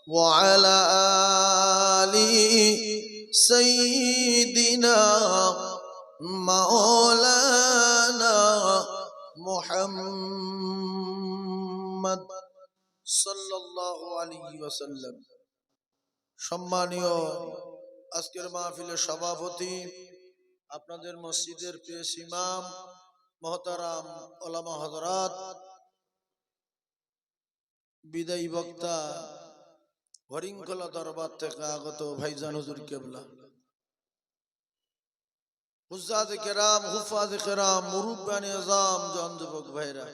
وعلى آل سيدنا مولانا محمد সাল্লাল্লাহু আলাইহি ওয়াসাল্লাম। সম্মানীয় আজকের মাহফিলের সভাপতি, আপনাদের মসজিদের পেশ ইমাম মুহতারাম উলামা হযরত, বিদায়ী বক্তা হরিঙ্গলা দরবার থেকে আগত ভাইজান হুজুর কেবলা, হুজ্জাজ কেরাম, হুফাজ কেরাম, মুরুব্বান আযম, জন যুবক ভাইরা,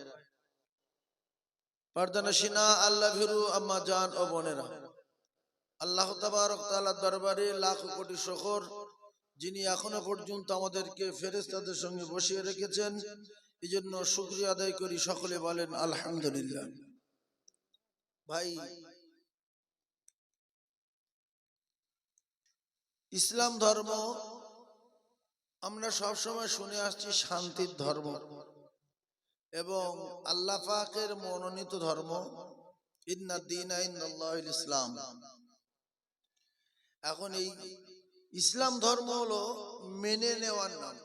পর্দানশিনা আল্লাহ ভিরু আম্মা জান ও বোনেরা, আল্লাহ তাবারক তাআলার দরবারে লাখ কোটি শুকর, যিনি এখনো পর্যন্ত আমাদেরকে ফেরেশতাদের সঙ্গে বসিয়ে রেখেছেন, এজন্য শুকরিয়া আদায় করি। সকলে বলেন আলহামদুলিল্লাহ। ভাই, ইসলাম ধর্ম আমরা সব সময় শুনে আসছি শান্তির ধর্ম এবং আল্লাহ পাকের মনোনীত ধর্ম, ইন্না দীনা ইনদাল্লাহিল ইসলাম। এখন এই ইসলাম ধর্ম হলো মেনে নেওয়ার নাম।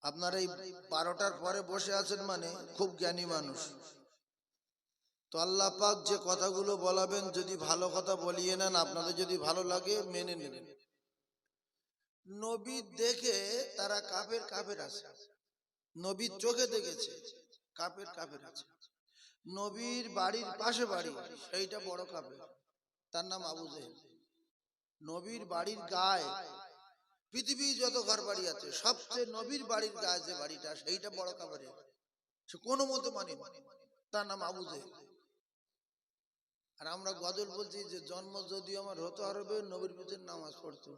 আপনারা এই 12টার পরে বসে আছেন মানে খুব জ্ঞানী মানুষ। তো আল্লাহ পাক যে কথাগুলো বলাবেন, যদি ভালো কথা বলিয়ে নেন, আপনাদের যদি ভালো লাগে মেনে নেবেন। নবী দেখে তারা কাফের কাফের আছে, নবীর চোখে দেখেছে কাফের কাফের আছে। নবীর বাড়ির পাশে বাড়ি, সেইটা বড় কাফের, তার নাম আবু জেহেল। নবীর বাড়ির গায়ে পৃথিবীর যত ঘর বাড়ি আছে সবচেয়ে নবীর বাড়ির গায়ে যে বাড়িটা, সেইটা বড় কাফের, সে কোনো মতে মানি, তার নাম আবু জেহেল। আর আমরা গজল বলছি যে জন্ম যদি আমার হতো আরবে, নবীর পিছনে নামাজ পড়তো।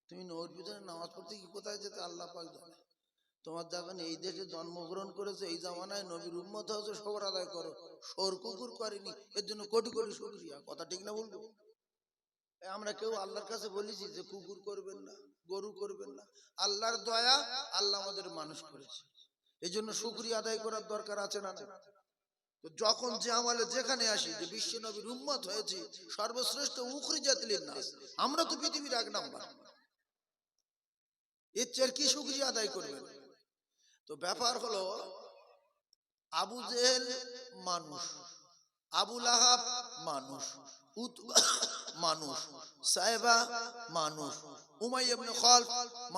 তুমি নবীর পিছনে নামাজ পড়তে কি কোথায় যেতে আল্লাহ পাক জানে। তোমার যখন এই দেশে জন্মগ্রহণ করেছে, এই জামানায় নবীর উম্মত হয়েছে, সবর আদায় করো। শোর কুকুর করেনি, এর জন্য কোটি কোটি শুকরিয়া। কথা ঠিক না বলবো? আমরা কেউ আল্লাহর কাছে বলেছি যে কুকুর করবেন না, গরু করবেন না? আল্লাহর দয়া, আল্লাহ আমাদের মানুষ করেছে, এই জন্য শুকরিয়া আদায় করার দরকার আছে না? তো যখন যে আমলে যেখানে আসি, যে বিশ্ব নবীর উম্মত হয়েছি, সর্বশ্রেষ্ঠ উখরিজাত লিন-নাস, আমরা তো পৃথিবীর 1 নাম্বার, এর চেয়ে কি শুকরিয়া আদায় করবেন? তো ব্যাপার হলো, আবু জেহেল মানুষ, আবু লাহাব মানুষ, উতবা মানুষ, সাইবা মানুষ, উমাইয়া ইবনে খালফ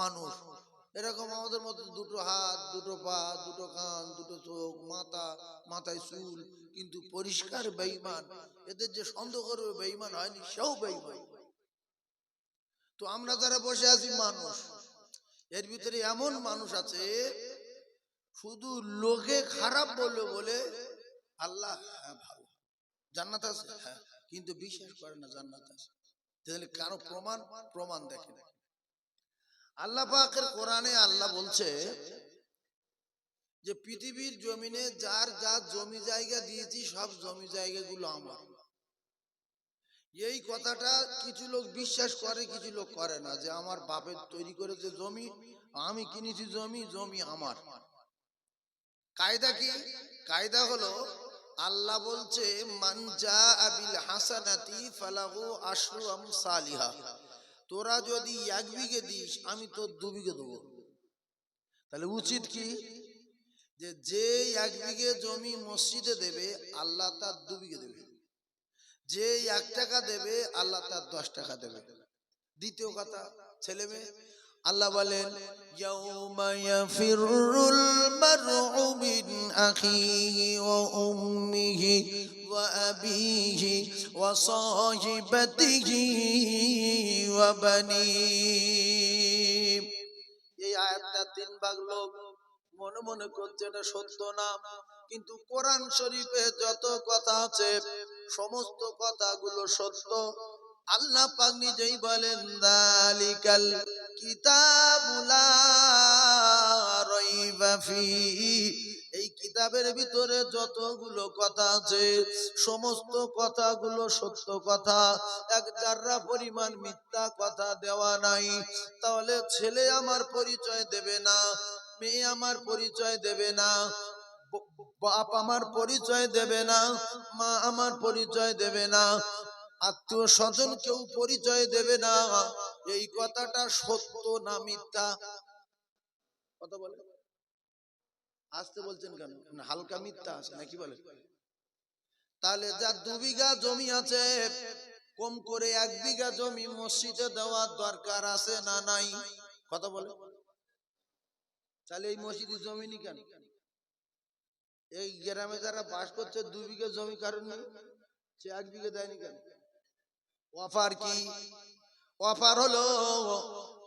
মানুষ। এরকম আমাদের মধ্যে দুটো হাত, দুটো পা, দুটো কান, দুটো চোখ, মাথায় চুল, কিন্তু পরিষ্কার বেঈমান। এদের যে সন্দেহ করবে বেঈমান হয়নি, সেও বেঈমান। তো আমরা যারা বসে আছি মানুষ, এর ভিতরে এমন মানুষ আছে শুধু লোকে খারাপ বলবে বলে আল্লাহ ভালো, জান্নাত আছে, হ্যাঁ, কিন্তু বিশ্বাস করে না জান্নাত আছে। তাহলে কারো প্রমাণ দেখে না। আল্লাহ পাকের কোরআনে আল্লাহ বলছে যে পৃথিবীর জমিনে যার যার জমি জায়গা দিয়েছি, সব জমি জায়গাগুলো আমার। এই কথাটা কিছু লোক বিশ্বাস করে, কিছু লোক করে না, যে আমার বাপের তৈরি করেছে জমি, আমি কিনেছি জমি, জমি আমার। কায়দা কি? কায়দা হলো, আল্লাহ বলছে মান জাআ বিল হাসানাতি ফালাহু আশরু আমসালিহা। তোরা যদি 1 বিঘে দিস, আমি তোর 2 বিঘে দেবো। তাহলে উচিত কি? যে 1 বিঘে জমি মসজিদে দেবে, আল্লাহ তার 2 বিঘে দেবে। যে 1 টাকা দেবে, আল্লাহ তার 10 টাকা দেবে। দ্বিতীয় কথা, ছেলে মেয়ে, আল্লাহ বলেন ইয়াউমা ইয়াফিরুল মারউ মিন আখিহি ওয়া উম্মিহি ওয়া আবিহি ওয়া সাহিবাতিহি ওয়া বানিহি। এই আয়াতটা 3 ভাগ লোক মনে মনে করছে এটা সত্য না, কিন্তু কোরআন শরীফে যত কথা আছে সমস্ত কথাগুলো সত্য। আল্লাহ পাক নিজেই বলেন যালিকাল কিতাবু লা রাইবা ফিহি। এই কিতাবের ভিতরে যতগুলো কথা আছে সমস্ত কথাগুলো সত্য কথা, এক জাররা পরিমাণ মিথ্যা কথা দেওয়া নাই। তাহলে ছেলে আমার পরিচয় দেবে না, মেয়ে আমার পরিচয় দেবে না, বাপ আমার পরিচয় দেবে না, মা আমার পরিচয় দেবে না, আত্মীয় স্বজন কেউ পরিচয় দেবে না। এই কথাটা সত্য না মিথ্যা? কথা বলে আসতে বলছেন কেন? হালকা মিথ্যা আছে নাকি বলে? তাহলে যার 2 বিঘা জমি আছে, কম করে 1 বিঘা জমি মসজিদে দেওয়ার দরকার আছে না নাই? কথা বলে। তাহলে এই মসজিদের জমি কেন? এই গ্রামে যারা বাস করছে 2 বিঘা জমি কারণ নেই, সে 1 বিঘা দেয়নি কেন? অফার কি? অফার হলো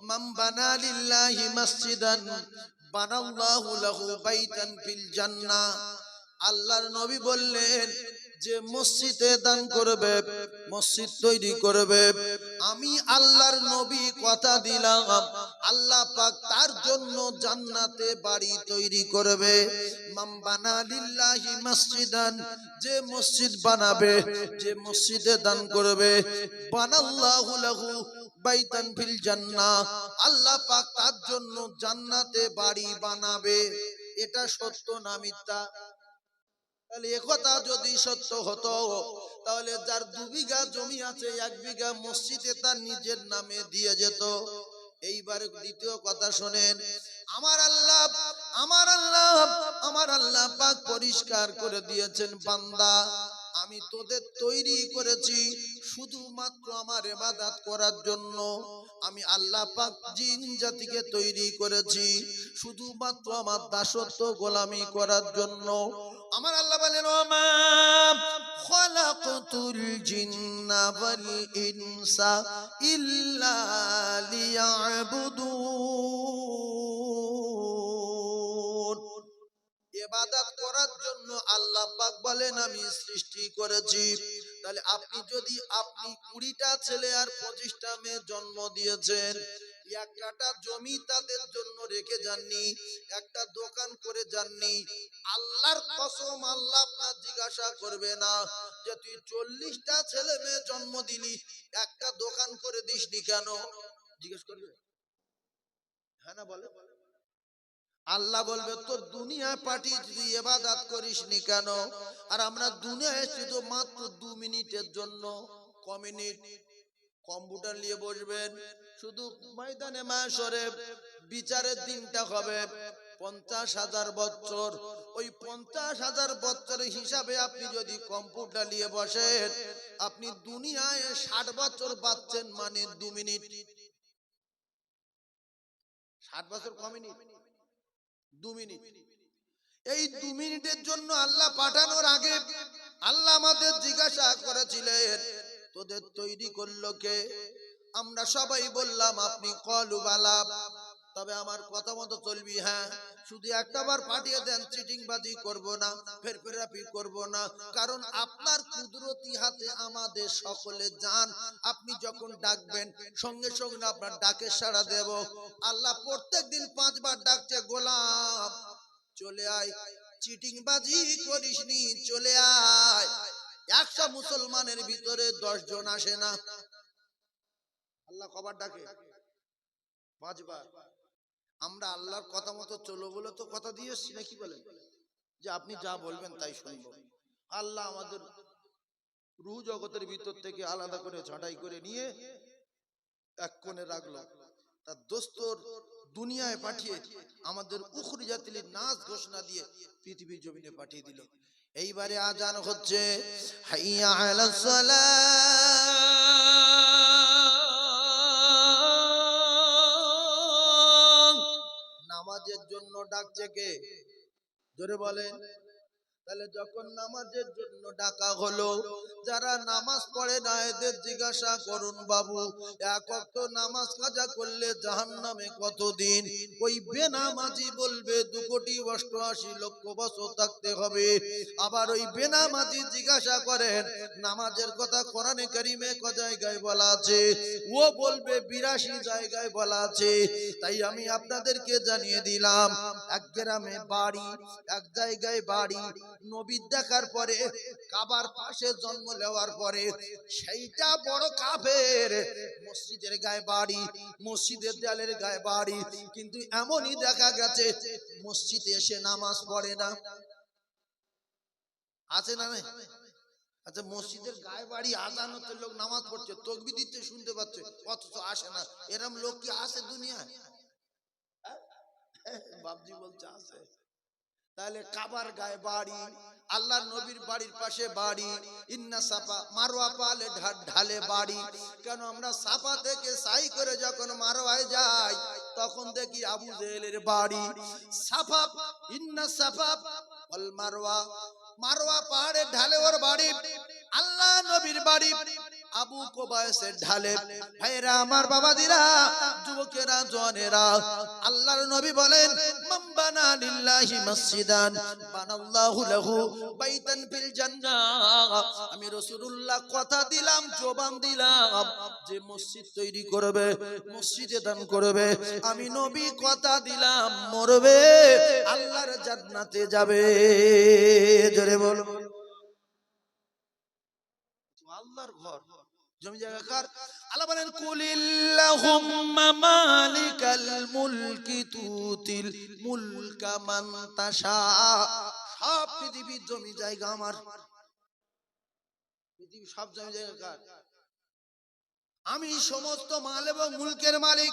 মান বানা লিল্লাহি মসজিদান বানাল্লাহু লাহু বাইতান ফিল জান্নাহ। আল্লাহর নবী বললেন যে মসজিদে দান করবে, মসজিদ তৈরি করবে, আমি আল্লাহর নবী কথা দিলাম আল্লাহ পাক তার জন্য জান্নাতে বাড়ি তৈরি করবে। মান বানা লিল্লাহি মসজিদান, যে মসজিদ বানাবে, যে মসজিদে দান করবে, বানাল্লাহু লাহু বাইতান ফিল জান্নাহ, আল্লাহ পাক তার জন্য জান্নাতে বাড়ি বানাবে। এটা সত্য না মিথ্যা? তাহলে একথা যদি সত্য হতো, তাহলে যার 2 বিঘা জমি আছে 1 বিঘা মসজিদে তার নিজের নামে দিয়ে যেত। এইবার দ্বিতীয় কথা শোনেন, আমার আল্লাহ আমার আল্লাহ আমার আল্লাহ পাক পরিষ্কার করে দিয়েছেন, বান্দা আমি তোদের তৈরি করেছি শুধুমাত্র আমার ইবাদত করার জন্য। আমি আল্লাহ পাক জিন জাতিকে তৈরি করেছি শুধুমাত্র আমার দাসত্ব গোলামি করার জন্য। আমার আল্লাহ বলেন, ওমা খালাকতুল জিন্না ওয়াল ইনসা ইল্লা লিয়াবুদুন। ইবাদত করার জন্য আল্লাহ পাক বলেন আমি সৃষ্টি করেছি। তাহলে আপনি যদি আপনি 20টা ছেলে আর 25টা মেয়ে জন্ম দিয়েছেন, এক কাঠা জমি তাদের জন্য রেখে যাননি, একটা দোকান করে যাননি, আল্লাহর কসম আল্লাহ আপনার জিজ্ঞাসা করবে না যে তুই 40টা ছেলে মেয়ে জন্ম দিলি, একটা দোকান করে দিসনি কেন? জিজ্ঞেস করবে? হ্যাঁ না বলে? আল্লাহ বলবে তোর দুনিয়ায় পাঠিয়েছি তুই ইবাদত করিসনি কেন? আর আমরা দুনিয়ায় এসেছি তো মাত্র 2 মিনিটের জন্য। ক মিনিট? কম্পিউটার নিয়ে বসবেন, শুধু ময়দানে মাশরে বিচারের দিনটা হবে 50,000 বছর। ওই 50,000 বছরের হিসাবে আপনি যদি কম্পিউটার নিয়ে বসেন, আপনি দুনিয়ায় 60 বছর বাঁচছেন, মানে 2 মিনিট। 60 বছর ক মিনিট? 2 মিনিট। এই 2 মিনিটের জন্য আল্লাহ পাঠানোর আগে আল্লাহ আমাদের জিজ্ঞাসা করেছিলেন তোদের তৈরি করলো কে? আমরা সবাই বললাম আপনি কলু বালা। তবে আমার কথা মতো চলবি, হ্যাঁ শুধু একটাবার পাঠিয়ে দেন, চিটিংবাজি করব না, ফেরফেরাপি করব না, কারণ আপনার কুদরতি হাতে আমাদের সকলে জান। আপনি যখন ডাকবেন সঙ্গে সঙ্গে আপনার ডাকে সাড়া দেব। আল্লাহ প্রত্যেকদিন 5 বার ডাকছে, গোলাম চলে আয়, চিটিংবাজি করিসনি, চলে আয়। 100 মুসলমানের ভিতরে 10 জন আসে না। আল্লাহ কবার ডাকে? 5 বার। আমরা আল্লাহর কথা মতো চলো বলে তো কথা দিয়ে এসছি, নাকি বলেন? যে আপনি যা বলবেন তাই শুনবো। আল্লাহ আমাদের রূহ জগতের ভিতর থেকে আলাদা করে ছাঁটাই করে নিয়ে এক কোণে রাখলো, তার দোস্তর দুনিয়ায় পাঠিয়ে আমাদের উখরিজাতিল নাস ঘোষণা দিয়ে পৃথিবীর জমিনে পাঠিয়ে দিল। এইবারে আজান হচ্ছে, হাইয়া আলাস সালাহ, নামাজের জন্য ডাকছে কে? জোরে বলেন। তাহলে যখন নামাজের জন্য ডাকা হলো, যারা নামাজ পড়ে না এদের জিজ্ঞাসা করুন, বাবু এক ওয়াক্ত নামাজ কাজা করলে জাহান্নামে কতদিন? ওই বেনামাজি বলবে 2,88,00,000 বছর থাকতে হবে। আবার ওই বেনামাজি জিজ্ঞাসা করেন নামাজের কথা কোরআনে কারিমে ক জায়গায় বলা আছে? ও বলবে 82 জায়গায় বলা আছে। তাই আমি আপনাদেরকে জানিয়ে দিলাম, এক গ্রামে বাড়ি, এক জায়গায় বাড়ি, নবীর দেখার পরে, কাবার পাশে জন্ম নেওয়ার পরে সেইটা বড় কাফের। মসজিদের গায়ে বাড়ি, মসজিদের দেয়ালের গায়ে বাড়ি, কিন্তু এমনই দেখা গেছে মসজিদে এসে নামাজ পড়ে না। আছে না নাই? আচ্ছা, মসজিদের গায়ে বাড়ি, আজান হচ্ছে, লোক নামাজ পড়ছে, তকবীর দিচ্ছে, শুনতে পাচ্ছে, অথচ আসে না। এরম লোক কি আছে দুনিয়ায়? বাবজি বলছে আছে। তাহলে কাবার গায়ে বাড়ি, আল্লাহর নবীর বাড়ির পাশে বাড়ি, ইন্না সাফা মারওয়া পালে ঢালে বাড়ি। কেন আমরা সাফা থেকে সাই করে যখন মারওয়ায় যাই, তখন দেখি আবু জেহেলের বাড়ি। সাফা, ইন্না সাফা ওয়াল মারওয়া, মারওয়া পাহাড়ের ঢালে ওর বাড়ি, আল্লাহ নবীর বাড়ি আবু কুবাইসের ঢালে। ভাইরা আমার, বাবাদিরা, যুবকেরা, জওয়ানেরা, আল্লাহর নবী বলেন, মান বানা লিল্লাহি মসজিদান বানাল্লাহু লাহু বাইতান ফিল জান্নাহ। আমি রাসূলুল্লাহ কথা দিলাম, জবান দিলাম, যে মসজিদ তৈরি করবে, মসজিদে দান করবে, আমি নবী কথা দিলাম, মরবে আল্লাহর জান্নাতে যাবে। জোরে বলো। আল্লাহর ঘর, জমি জায়গা কার? আল্লাহ বলেন, কুলিল্লাহুম্মা মালিকাল মুলকি তুতিল মুলকা মান তাশা। সব পৃথিবীর জমি জায়গা আমার, পৃথিবীর সব জমি জায়গা কার? আমি সমস্ত মাল এবং মুলকের মালিক।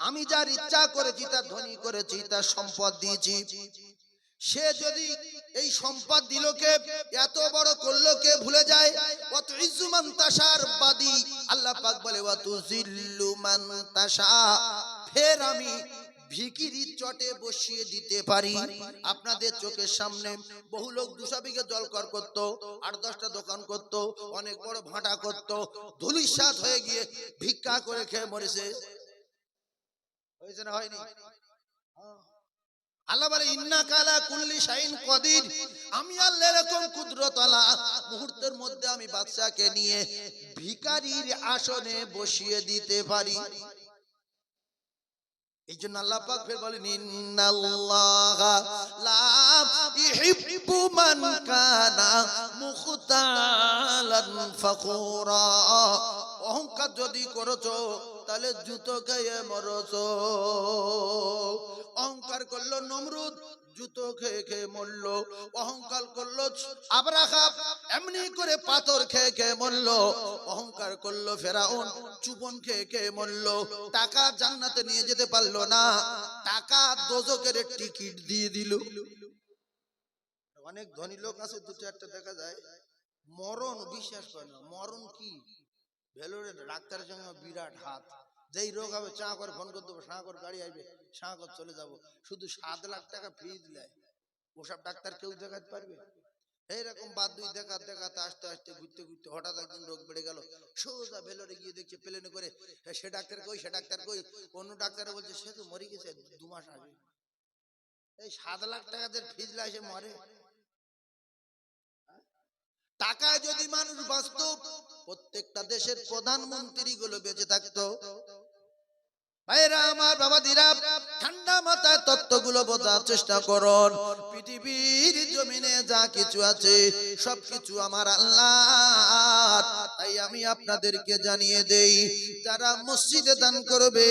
আমি যার ইচ্ছা করেছি তার ধনী করেছি, তার সম্পদ দিয়েছি। সে যদি এই সম্পদ দিল কে, এত বড় করলো কে ভুলে যায়। ওয়াত ইজ্জু মান তাশার বাদি, আল্লাহ পাক বলে ওয়াত জিল্লু মান তাশা। ফের আমি ভিখিরির চটে বসিয়ে দিতে পারি। আপনাদের চোখের সামনে বহু লোক 200 বিঘে জলকর করত, 8-10টা দোকান করত, অনেক বড় ভাটা করত, ধুলিসাৎ হয়ে গিয়ে ভিক্ষা করে খেয়ে মরেছে। হয়েছে না হয়নি? আল্লাহ বলে, ইন্নাকা আলা কুল্লি শাইইন কাদির। আমি আল্লাহ এরকম কুদরতওয়ালা, মুহূর্তের মধ্যে আমি বাদশাকে নিয়ে ভিখারির আসনে বসিয়ে দিতে পারি। এই জন্য আল্লাহ পাক ফের বলেন, ইন্নাল্লাহা লা ইহিব্বু মান কানা মুখতালান ফাখুরা। অহংকার যদি করেছো, তাহলে জুতো খেয়ে মরছো। অহংকার করলো নমরুদ, জুতো খেয়ে খেয়ে মরলো। অহংকার করলো আবরাহা, এমনি করে পাথর খেয়ে খেয়ে মরলো। অহংকার করলো ফেরাউন, চুবন খেয়ে খেয়ে মরলো। টাকা জান্নাতে নিয়ে যেতে পারলো না, টাকা দোজখের টিকিট দিয়ে দিল। অনেক ধনী লোক আছে, 2-4টা দেখা যায়, মরণ বিশ্বাস করে না। মরণ কি? ভেলোরে ডাক্তারের সঙ্গে বিরাট হাত, যেই রোগ হবে চা করে ফোন করে দেবো, সাঁ করে গাড়ি আসবে, সাঁ করে চলে যাবো। শুধু 7 লাখ টাকা ফিজ দেয়, ওসব ডাক্তার কেউ দেখাতে পারবে? এইরকম বাদ দুই দেখাতে দেখাতে আস্তে আস্তে ঘুরতে ঘুরতে হঠাৎ একদিন রোগ বেড়ে গেল। সোজা ভেলোরে গিয়ে দেখছে প্লেনে করে, সে ডাক্তার কই, সে ডাক্তার কই। অন্য ডাক্তারে বলছে, সে তো মরে গেছে 2 মাস আগে। এই 7 লাখ টাকাদের ফিজ লাই সে মরে? টাকায় যদি মানুষ বাঁচত, প্রত্যেকটা দেশের প্রধানমন্ত্রী গুলো বেঁচে থাকতো। ভাইরা আমার, বাবাদিরা, ঠান্ডা মাথায় তত্ত্বগুলো বোঝার চেষ্টা করুন। পৃথিবীর জমিনে যা কিছু আছে সবকিছু আমার আল্লাহ। তাই আমি আপনাদেরকে জানিয়ে দেই, যারা মসজিদে দান করবে,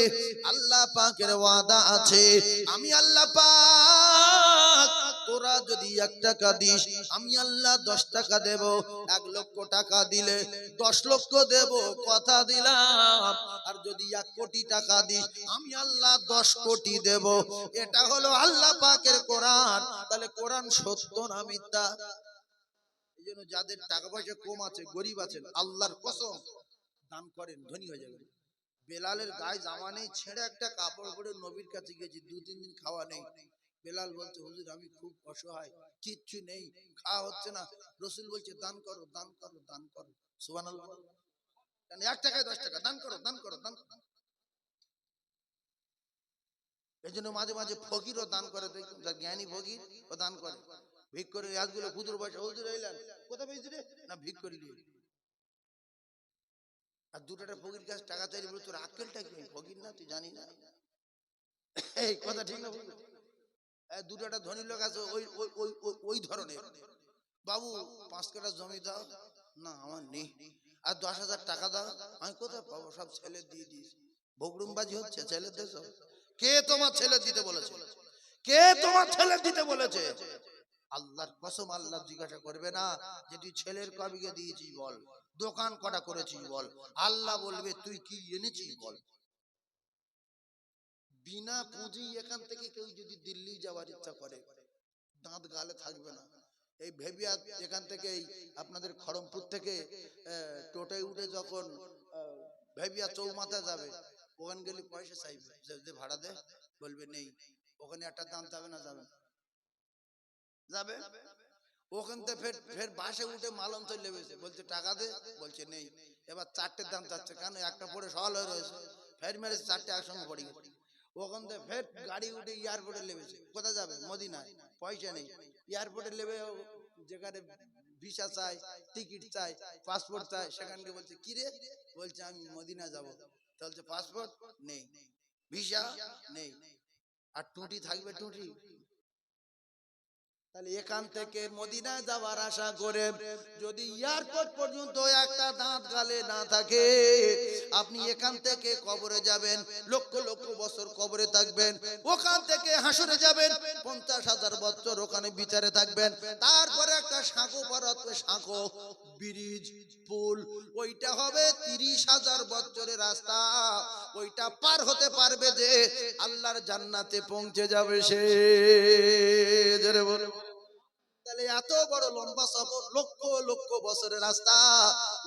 আল্লাহ পাকের ওয়াদা আছে, আমি আল্লাহ পাক, তোরা যদি 1 টাকা দিস, আমি আল্লাহ 10 টাকা দেব। 1 লক্ষ টাকা দিলে 10 লক্ষ দেব, কথা দিলাম। আর যদি 1 কোটি টাকা দিস, আমি আল্লাহ 10 কোটি দেব। এটা হলো আল্লাহ পাকের কোরআন। তাহলে কোরআন সত্য না মিথ্যা? এই জন্য যাদের টাকা পয়সা কম আছে, গরিব আছেন, আল্লাহর কসম দান করেন, ধনী হয়ে যাবেন। বেলালের গায়ে জামা নেই, ছেঁড়ে একটা কাপড় পরে নবীর কাছে গেছি, 2-3 দিন খাওয়া নেই। বেলাল বলছে, হুজুর আমি খুব অসহায়, কিচ্ছু নেই, খাওয়া হচ্ছে না। রাসূল বলছে, দান করো, দান করো, দান করো। সুবহানাল্লাহ। 1 টাকায় 10 টাকা দান করো, দান করো, দান করো। এই জন্য মাঝে মাঝে ফকিরও দান করে, দেখুন, যার জ্ঞানী ফকির ও দান করে। ভিক করে আজগুলো খুদুর পয়সা, হুজুর এলেন, কোথায় পেয়েছি রে? না, ভিক করি রে। আর 2টা ফকির কাছে টাকা চাইলে বলে, তোর আক্কেলটা কি? ফকির না, তুই জানি না? এই কথা ঠিক না? 2টা ধনী লোক আছে ওই ওই ওই ওই ধরনের, বাবু 5 কাঠা জমি দাও। না, আমার নেই। আর 10,000 টাকা দাও। আমি কোথায় পাবো? সব ছেলে দিয়ে দিস। বগরুমবাজি হচ্ছে ছেলেদের সব। কে তোমার ছেলে দিতে বলেছে? কে তোমার ছেলে দিতে বলেছে? আল্লাহর কসম, আল্লাহ জিজ্ঞাসা করবে না যে তুই ছেলের কবিকে দিয়েছিস বল, দোকান কটা করেছিস বল। আল্লাহ বলবে তুই কি এনেছিস বল। বিনা পুঁজি এখান থেকে কেউ যদি দিল্লি যাওয়ার ইচ্ছা করে, দাঁত গালে থাকবে না। এই ভেবিয়া এখান থেকে আপনাদের খড়মপুর থেকে টোটোয় উঠে যখন ভেবিয়া চৌমাথা যাবে, ওখানে গেলে পয়সা চাইবে, যে ভাড়া দে, বলবে নেই। ওখানে একটা দাম যাবে না, যাবে যাবে। ওখান থেকে ফের ফের বাসে উঠে মালম তো লেবেছে, বলছে টাকা দে, বলছে নেই। এবার চারটের দাম চাচ্ছে, কেন একটা পড়ে সওয়াল হয়ে রয়েছে, ফের মেরেছে চারটে একসঙ্গে পড়ে গেছে। ওখান থেকে ফের গাড়ি উঠে এয়ারপোর্টে লেবেছে, কোথায় যাবে, মদিনায়, পয়সা নেই। এয়ারপোর্টে লেবে যেখানে ভিসা চাই, টিকিট চাই, পাসপোর্ট চাই, সেখানকে বলছে কি রে, বলছে আমি মদিনা যাব। বলছে পাসপোর্ট নেই, ভিসা নেই, আর টুটি থাকবে, টুটি। তাহলে এখান থেকে মদিনা যাওয়ার আশা করে যদি এয়ারপোর্ট পর্যন্ত একটা দাঁত গালে না থাকে, আপনি এখান থেকে কবরে যাবেন, লক্ষ লক্ষ বছর কবরে থাকবেন। ওখান থেকে হাসরে যাবেন, 50,000 বছর ওখানে বিচারে থাকবেন। তারপরে একটা সাঁকো পার হবে, সাঁকো, ব্রিজ, পুল, ওইটা হবে 30,000 বছরের রাস্তা। ওইটা পার হতে পারবে যে আল্লাহর জান্নাতে পৌঁছে যাবে সে। জোরে বলো। তাহলে এত বড় লম্বা সফর, লক্ষ লক্ষ বছরের রাস্তা,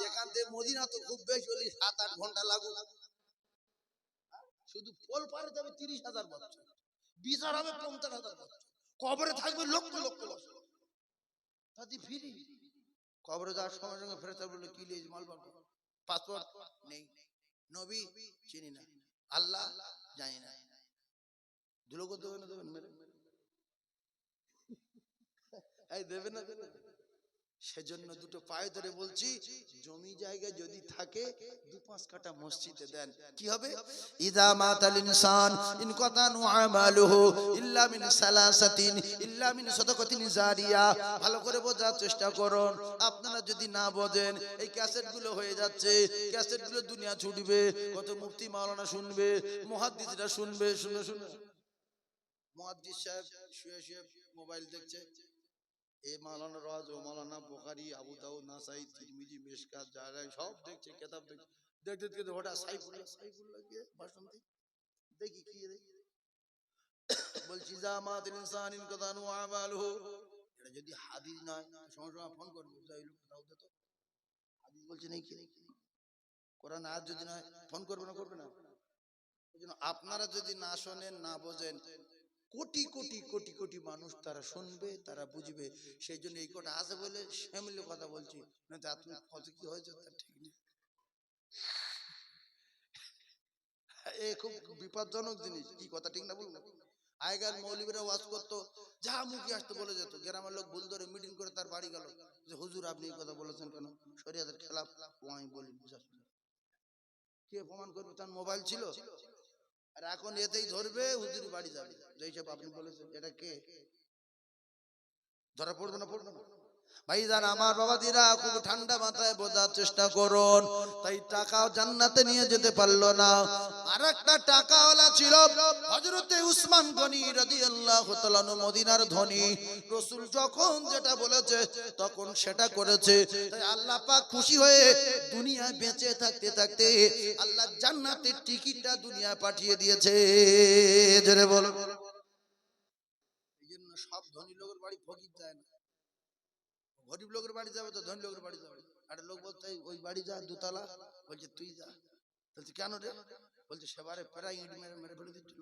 এখান থেকে মদিনা তো খুব বেশি হলে 7-8 ঘন্টা লাগুক। শুধু পোল পারে যাবে 30,000 বছর, বিচার হবে 50,000 বছর, কবরে থাকবে লক্ষ লক্ষ বছর। তাতে ফিরি কবরে যাওয়ার সঙ্গে সঙ্গে ফেরেশতা বলল কি লিয়েছি, মাল বার করো। পাসপোর্ট নেই, নবী চিনি না, আল্লাহ জানি না। ধুলো করতে দেবেন না, দেবেন মেরে এই দেবে না, দেবে। সেজন্য দুটো পায়ে ধরে বলছি, জমি জায়গা যদি থাকে 2-5 কাঠা মসজিদে দেন, কি হবে? ইযা মাতাল ইনসান ইনকাতানু আমালুহু ইল্লা মিন সালাসাতিন ইল্লা মিন সাদাকাতিন জারিয়া। ভালো করে বোঝার চেষ্টা করুন। আপনারা যদি না বোঝেন, এই ক্যাসেটগুলো হয়ে যাচ্ছে, ক্যাসেটগুলো দুনিয়া ছুটবে, কত মুফতি মাওলানা শুনবে, মুহাদ্দিসরা শুনবে, শুনে শুনে মুহাদ্দিস সাহেব শুয়ে শুয়ে মোবাইল দেখছে, এ মাওলানা রাজ, ও মাওলানা বুখারী, আবু দাউদ, নাসাই, তিরমিজি, মিশকাত, জায়গায় সব দেখছে, কিতাব দেখছে। দেখতে দেখতে হঠাৎ সাইফুল্লাহ গিয়ে ভাষণ দিই, দেখি কি রে, বলছি জামাতুল ইনসান ইনকাতানু আমালুহু। এটা যদি হাদিস নয়, সময় সময় ফোন করবে, যাইলো দাও দে তো, হাদিস বলছে নেই কি, কোরআন আয়াত যদি নয়, ফোন করবে না, করবে না। এজন্য আপনারা যদি না শোনেন, না বোঝেন, কোটি কোটি কোটি কোটি মানুষ তারা শুনবে, তারা বুঝবে। সেই জন্য এই কটা আছে বলে সেমিলে কথা বলছি, না তো আপনি কত কি হয়েছে তার ঠিক নেই। এ খুব বিপজ্জনক জিনিস, কি কথা ঠিক না বলবো? আগেকার মৌলবীরা ওয়াজ করতো, যা মুখে আসতে বলে যেত, গ্রামের লোক ভুল ধরে মিটিং করে তার বাড়ি গেল, যে হুজুর আপনি এই কথা বলেছেন কেন, শরিয়াতের খেলাফ। আমি বলি বুঝা শুনে কে প্রমাণ করবে? তার মোবাইল ছিল। আর এখন এতেই ধরবে, হুজুর বাড়ি যাবে, যেই সব আপনি বলেছেন, এটা কে ধরা পড়বে না, পড়বে না। ভাইজান আমার বাবাজিরা, খুব ঠান্ডা মাথায় বোঝার চেষ্টা করুন। তাই টাকা জান্নাতে নিয়ে যেতে পারলো না। আরেকটা টাকাওয়ালা ছিল হযরতে উসমান গনি রাদিয়াল্লাহু তাআলা আনহু, মদিনার ধনী। রাসূল যখন যেটা বলেছে তখন সেটা করেছে। তাই আল্লাহ পাক খুশি হয়ে দুনিয়ায় বেঁচে থাকতে থাকতে আল্লাহ জান্নাতের টিকিটটা দুনিয়ায় পাঠিয়ে দিয়েছে। জোরে বলো। এইজন্য সব ধনী লোকের বাড়ি ফকির যায় না, গরিব লোকের বাড়ি যাবে তো ধনী লোকের বাড়ি যাবে। একটা লোক বলছে ওই বাড়ি যা, দোতলা, বলছে তুই যা। বলছে কেন রে? বলছে সেবারে প্রায় ইট মেরে মেরে ফেলে দিচ্ছিল।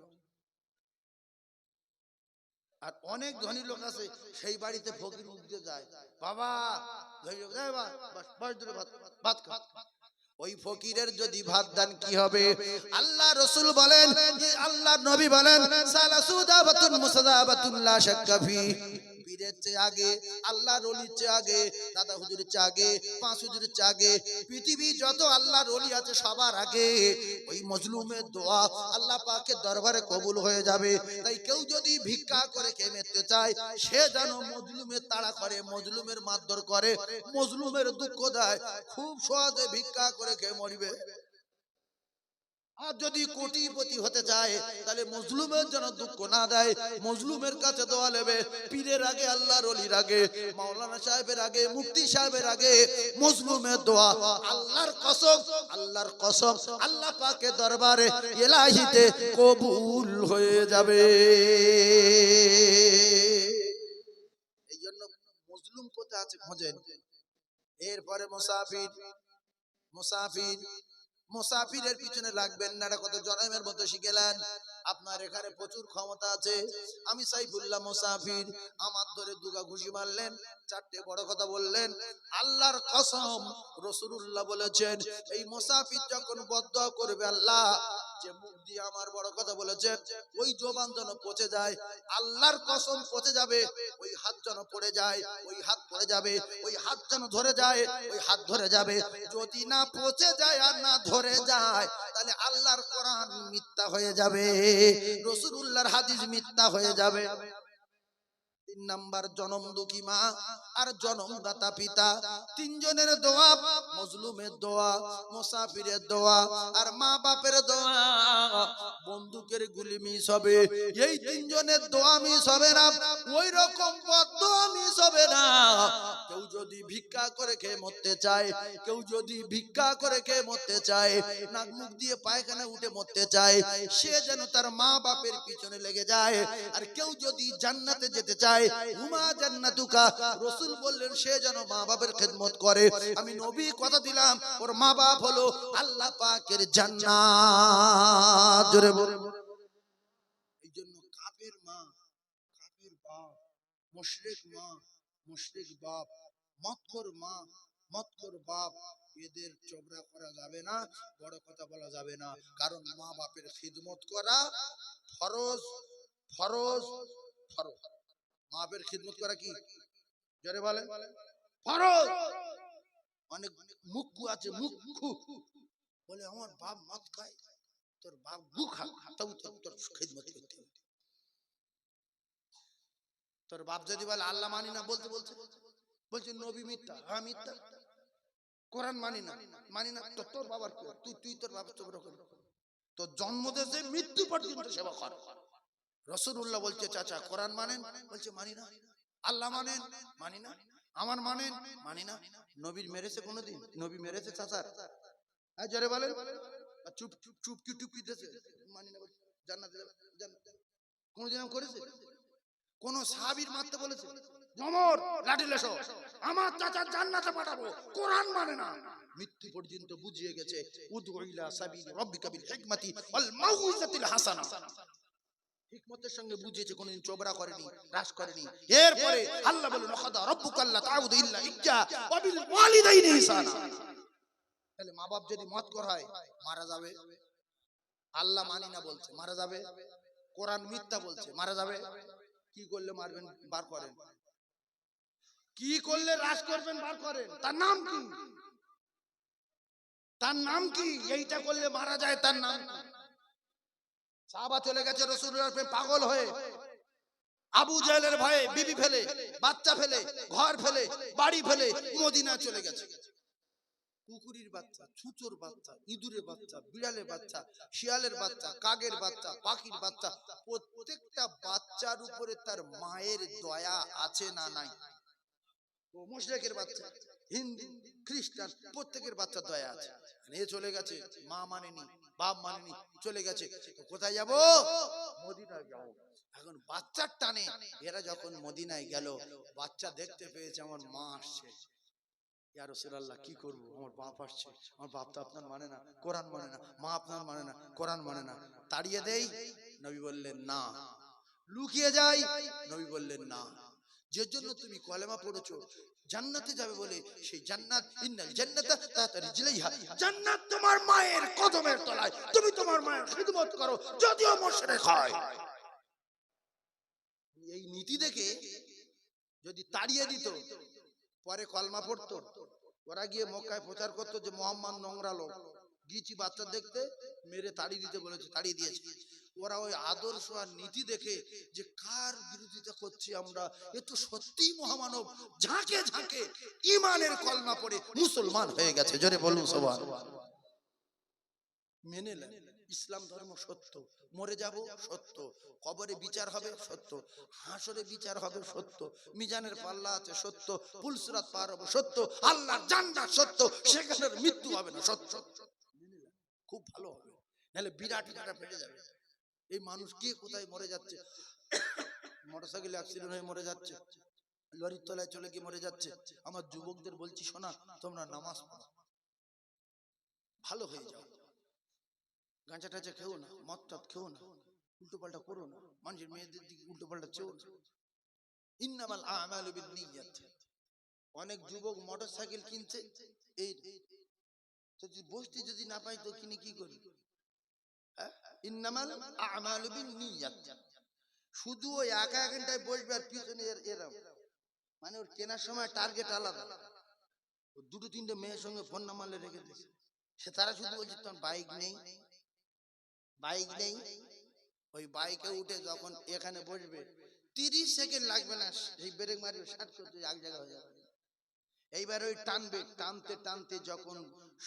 আর অনেক ধনী লোক আছে, সেই বাড়িতে ফকির উঠতে যায়, বাবা ভাত খা। ওই ফকিরের যদি ভাত দান কি হবে? আল্লাহ রাসূল বলেন, আল্লাহ নবী বলেন, সালাসু দাওয়াতুন মুসাদাবাতুন লা শাক্কা ফি। পীরের চেয়ে আগে, আল্লাহর ওলির চেয়ে আগে, দাদা হুজুরের চেয়ে আগে, পাঁচ হুজুরের চেয়ে আগে, পৃথিবী যত আল্লাহর ওলি আছে সবার আগে ওই মজলুমের দোয়া আল্লাহ পাকের দরবারে কবুল হয়ে যাবে। তাই কেউ যদি ভিক্ষা করে খেয়ে মরতে চায়, সে যেন মজলুমের তাড়া করে, মজলুমের মারধর করে, মজলুমের দুঃখ দেয়, খুব সহজে ভিক্ষা করে খেয়ে মরবে। আর যদি কোটিপতি হতে যায় তাহলে মজলুমের জন্য দুঃখ না দেয়, মজলুমের কাছে দোয়া নেবে। পীরের আগে, আল্লাহর ওলির আগে, মাওলানা সাহেবের আগে, মুফতি সাহেবের আগে মজলুমের দোয়া আল্লাহর কসম, আল্লাহর কসম আল্লাহ পাকের দরবারে ইলাহিতে কবুল হয়ে যাবে। এই জন্য মজলুম কোথায় আছে খোঁজেন। এরপরে মুসাফির, মুসাফির, মুসাফিরের পিছনে লাগবেন না। এটা কত জনমের মতো শিখেলেন। আপনার এখানে প্রচুর ক্ষমতা আছে। আমি সাইফুল্লাহ মুসাফির, আমার ধরে দুগা ঘুষি মারলেন, চারটে বড় কথা বললেন। আল্লাহর কসম রাসূলুল্লাহ বলেছেন, এই মুসাফির যখন বদদুয়া করবে, আল্লাহ যে মুখ দিয়ে আমার বড় কথা বলেছে ওই জবান যেন পচে যায়, আল্লাহর কসম পচে যাবে। ওই হাত যেন পড়ে যায়, ওই হাত পড়ে যাবে, ওই হাত যেন ধরে যায়, ওই হাত ধরে যাবে। যদি না পচে যায় আর না ধরে যায় তাহলে আল্লাহর কোরআন মিথ্যা হয়ে যাবে, রাসূলুল্লাহর হাদিস মিথ্যা হয়ে যাবে। 3 নাম্বার জনম দুঃখী মা আর জনমদাতা পিতা, তিনজনের দোয়া, মজলুমের দোয়া, মুসাফিরের দোয়া আর মা বাপের দোয়া। বন্দুকের গুলি মিস হবে, এই তিনজনের দোয়া মিস হবে না, ওই রকম বদদোয়া মিস হবে না। কেউ যদি ভিক্ষা করে খেয়ে মরতে চায়, কেউ যদি ভিক্ষা করে খেয়ে মরতে চায়, নাক মুখ দিয়ে পায়খানা উঠে মরতে চায়, সে যেন তার মা বাপের পিছনে লেগে যায়। আর কেউ যদি জান্নাতে যেতে চায়, হুমা জান্নাতুকা, রাসূল বললেন সে যেন মা বাপের খেদমত করে। আমি নবী কথা দিলাম, ওর মা বাপ হলো আল্লাহ পাকের জান্নাত। জোরে বলে। এই জন্য কাফের মা, কাফের বাপ, মুশরিক মা, মুশরিক বাপ, মক্কর মা, মক্কর বাপ, এদের চোবরা করা যাবে না, বড় কথা বলা যাবে না। কারণ মা বাপের খিদমত করা ফরজ, ফরজ, ফরজ। মা বাপের খিদমত করা কি? জোরে বলে ফরজ। অনেক মুখ্যু আছে, মুখ্যু বলে আমার বাপ মদ খায়, তোর বাপ গু খা, তাও তোর খিদমত করতে হবে। তোর বাপ যদি বলে আল্লাহ মানি না, বলতে বলছে বলছে নবী মিথ্যা, হ্যাঁ মিথ্যা, কোরআন মানি না, মানি না, তো তোর বাবার তুই তুই তোর বাবার চোবরা কর, তোর জন্ম থেকে মৃত্যু পর্যন্ত সেবা কর। রাসূলুল্লাহ বলছে চাচা কোরআন মানেন? বলছে মানি না। আল্লাহ মানেন? মানি না। আমার মানেন? মানি না। নবীর মেরেছে কোনদিন? নবী মেরেছে চাচার? হ্যাঁ জোরে বলেন। চুপ চুপ চুপ কি টুপি দিয়েছে, মানি না, জান্নাতে যাবে, জান্নাতে কোনদিন করেছে? কোন সাহাবীর মারতে বলেছে ওমর লাঠি লেসো, আমার চাচা জান্নাতে পাঠাবো, কোরআন মানে না, মৃত্যু পর্যন্ত বুঝিয়ে গেছে উদউ ইলা সাবিল রাব্বিকা বিল হিকমাতি ওয়াল মাউইজাতিল হাসানা। হিকমতের সঙ্গে বুঝিয়েছে, কোনদিন চোবরা করেনি, রাস করেনি। এরপরে আল্লাহ বলেন ওয়াকাদা রাব্বুকা আল্লা তা'বুদু ইল্লা ইয়্যা ওয়া বিল ওয়ালিদাইনি ইহসানা। তাহলে মা বাপ যদি মত কর হয় মারা যাবে, আল্লাহ মানি না বলছে মারা যাবে, কোরআন মিথ্যা বলছে মারা যাবে। কি করলে মারবেন বার করেন, কি করলে রাজ করবেন বার করেন, তার নাম কি? তার নাম কি? এইটা করলে মারা যায়, তার নাম কি? সাহাবা চলে গেছে রাসূলুল্লাহর প্রেমে পাগল হয়ে, আবু জাহেলের ভয়ে বিবি ফেলে, বাচ্চা ফেলে, ঘর ফেলে, বাড়ি ফেলে মদিনা চলে গেছে। কুকুরের বাচ্চা, ছুঁচোর বাচ্চা, ইঁদুরের বাচ্চা, বিড়ালের বাচ্চা, শিয়ালের বাচ্চা, কাকের বাচ্চা, পাখির বাচ্চা, প্রত্যেকটা বাচ্চার উপরে তার মায়ের দয়া আছে না নাই? ও মুশরিকের বাচ্চা, হিন্দু, খ্রিস্টান, প্রত্যেকের বাচ্চা দয়া আছে। এ চলে গেছে, মা মানেনি, বাপ মানেনি, চলে গেছে। কোথায় যাব? মদিনায় যাব। এখন বাচ্চার টানে এরা যখন মদিনায় গেল, বাচ্চা দেখতে পেয়েছে আমার মা আসছে। ইয়া রাসূলুল্লাহ কি করব, আমার বাপ আসছে, আমার বাপ তো আপনার মানে না, কোরআন মানে না, মা আপনার মানে না, কোরআন মানে না, তাড়িয়ে দেই? নবী বললেন না। লুকিয়ে যাই? নবী বললেন না। যে জন্য তুমি কলেমা পড়েছো জান্নাতে যাবে বলে, সেই জান্নাত ইন্নাল জান্নাতা তাহতা রিজলাইহা, জান্নাত তোমার মায়ের কদমের তলায়, তুমি তোমার মায়ের খিদমত করো যদিও মুশরিক হয়। এই নীতি দেখে যদি তাড়িয়ে দিত, পরে কলমা পড়তো, ওরা গিয়ে মক্কায় প্রচার করতো যে মুহাম্মদ নোংরা লোক, গিয়েছি বাচ্চা দেখতে, মেরে তাড়িয়ে দিতে বলেছে, তাড়িয়ে দিয়েছে। ওরা ওই আদর্শ আর নীতি দেখে যে কার বিরোধিতা করছি আমরা, এ তো সত্যিই মহামানব, ঝাঁকে ঝাঁকে ঈমানের কলমা পড়ে মুসলমান হয়ে গেছে। জোরে বলুন সুবহানাল্লাহ। মেনে নেন। ইসলাম ধর্ম সত্য, মরে যাব সত্য, কবরে বিচার হবে সত্য, হাসরে বিচার হবে সত্য, মিজানের পাল্লা আছে সত্য, পুলসিরাত পার হবে সত্য, আল্লাহর জান্নাত সত্য, সেখানে মৃত্যু হবে না সত্য। খুব ভালো হবে, নাহলে বিরাট একটা ফেটে যাবে। এই মানুষ কে কোথায় মরে যাচ্ছে, মোটরসাইকেল অ্যাক্সিডেন্ট হয়ে মরে যাচ্ছে, লরির তলায় চলে গিয়ে মরে যাচ্ছে। আমার যুবকদের বলছি, শোনা, তোমরা নামাজ পড়ো, ভালো হয়ে যাও, গাঁজা টাজা খেও না, মদ টদ খেও না, উল্টো পাল্টা করো না, মানুষের মেয়েদের দিকে উল্টো পাল্টা চেও না। ইন্নামাল আমালু বিন্নিয়াত। অনেক যুবক মোটরসাইকেল কিনছে, এই যদি বসতে যদি না পাই তো কিনে কি করবে? ইন্নামাল আমালু বিন্নিয়াত। শুধু ওই একা ঘন্টায় বসবে আর পিছনে এরম, মানে ওর কেনার সময় টার্গেট আলাদা। দুটো তিনটে মেয়ের সঙ্গে ফোন নাম্বার রেখে দিয়েছে, সে তারা শুধু বলছে তোমার বাইক নেই, বাইক নেই। ওই বাইকে উঠে যখন এখানে বসবে 30 সেকেন্ড লাগবে না, সেই ব্রেক মারবে, শার্ট করতে এক জায়গা হয়ে যাবে। এইবার ওই টানবে, টানতে টানতে যখন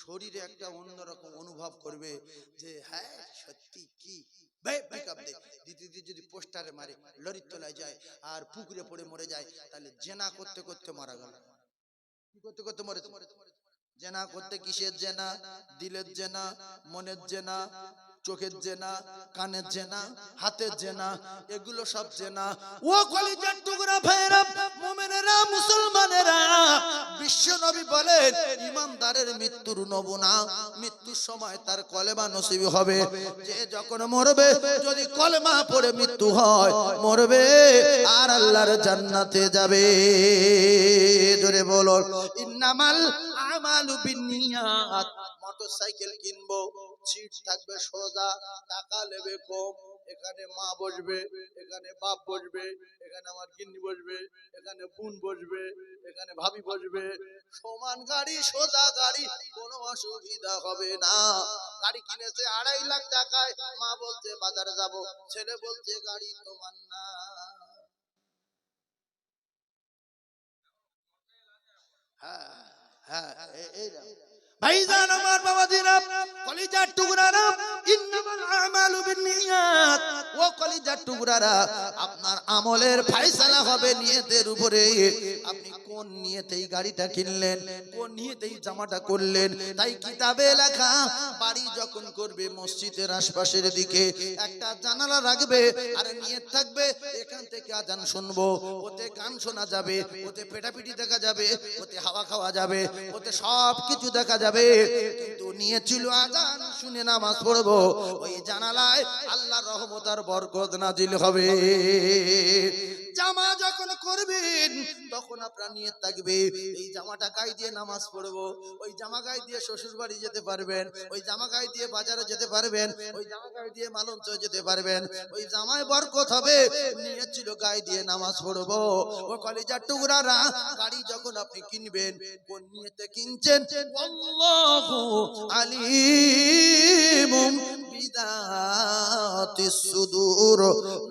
শরীরে একটা অন্যরকম অনুভব করবে যে হ্যাঁ সত্যি কি, যদি পোস্টারে মারে, লরির তলায় যায় আর পুকুরে পড়ে মরে যায়, তাহলে জেনা করতে করতে মারা গেল। কি করতে করতে মরেছে? জেনা করতে। কিসের জেনা? দিলের জেনা, মনের জেনা, চোখের জেনা, কানের জেনা, হাতের জেনা, এগুলো সব জেনা। ও কলিজার টুকরা ভাইরা, মুমিনেরা, মুসলমানেরা, বিশ্ব নবী বলেন ইমানদারের মৃত্যুর নমুনা, মৃত্যুর সময় তার কলেমা নসিব হবে। যে যখন মরবে, যদি কলেমা পড়ে মৃত্যু হয়, মরবে আর আল্লাহর জান্নাতে যাবে। জোরে বলো ইন্নামাল আমালু বিন্নিয়াত। মোটরসাইকেল কিনবো, সিট থাকবে সোজা, টাকা নেবে কম, এখানে মা বসবে, এখানে বাপ বসবে, এখানে আমার গিন্নি বসবে, এখানে বোন বসবে, এখানে ভাবি বসবে, সমান গাড়ি, সোজা গাড়ি, কোনো অসুবিধা হবে না। গাড়ি কিনেছে 2.5 লাখ টাকায়, মা বলছে বাজারে যাব, ছেলে বলছে গাড়ি তোমার না। হ্যাঁ হ্যাঁ, এই ভাইজান আমার বাবাজিরা, কলিজার টুকরারা, ইন্নামাল আমালু বিন্নিয়াত। ও কলিজার টুকরারা, আপনার আমলের ফয়সালা হবে নিয়তের উপরে। আপনি কোন নিয়তেই গাড়িটা কিনলেন, কোন নিয়তেই জামাটা করলেন। তাই কিতাবে লেখা, বাড়ি যখন করবে মসজিদের আশপাশের দিকে একটা জানালা রাখবে, আর নিয়ত থাকবে এখান থেকে আজান শুনবো, ওতে গান শোনা যাবে, ওতে পেটাপিটি দেখা যাবে, ওতে হাওয়া খাওয়া যাবে, ওতে সব কিছু দেখা যাবে। কিন্তু নিয়ে ছিল আজান শুনে নামাজ পড়বো, ওই জানালায় আল্লাহর রহমত আর বরকত নাজিল হবে। জামা যখন করবেন তখন আপনার নিয়ত থাকবে এই জামাটা গায়ে দিয়ে নামাজ পড়বো, ওই জামা গায়ে দিয়ে শ্বশুর বাড়ি যেতে পারবেন, ওই জামা গায়ে দিয়ে বাজারে যেতে পারবেন, ওই জামা গায়ে দিয়ে মালঞ্চ যেতে পারবেন, ওই জামায় বরকত হবে। নিয়ত ছিল গায়ে দিয়ে নামাজ পড়বো। ও কলিজার টুকরারা, গাড়ি যখন আপনি কিনবেন, কোন নিয়তে কিনছেন? আল্লাহু আলিমুম বিদাতিস সুদূর।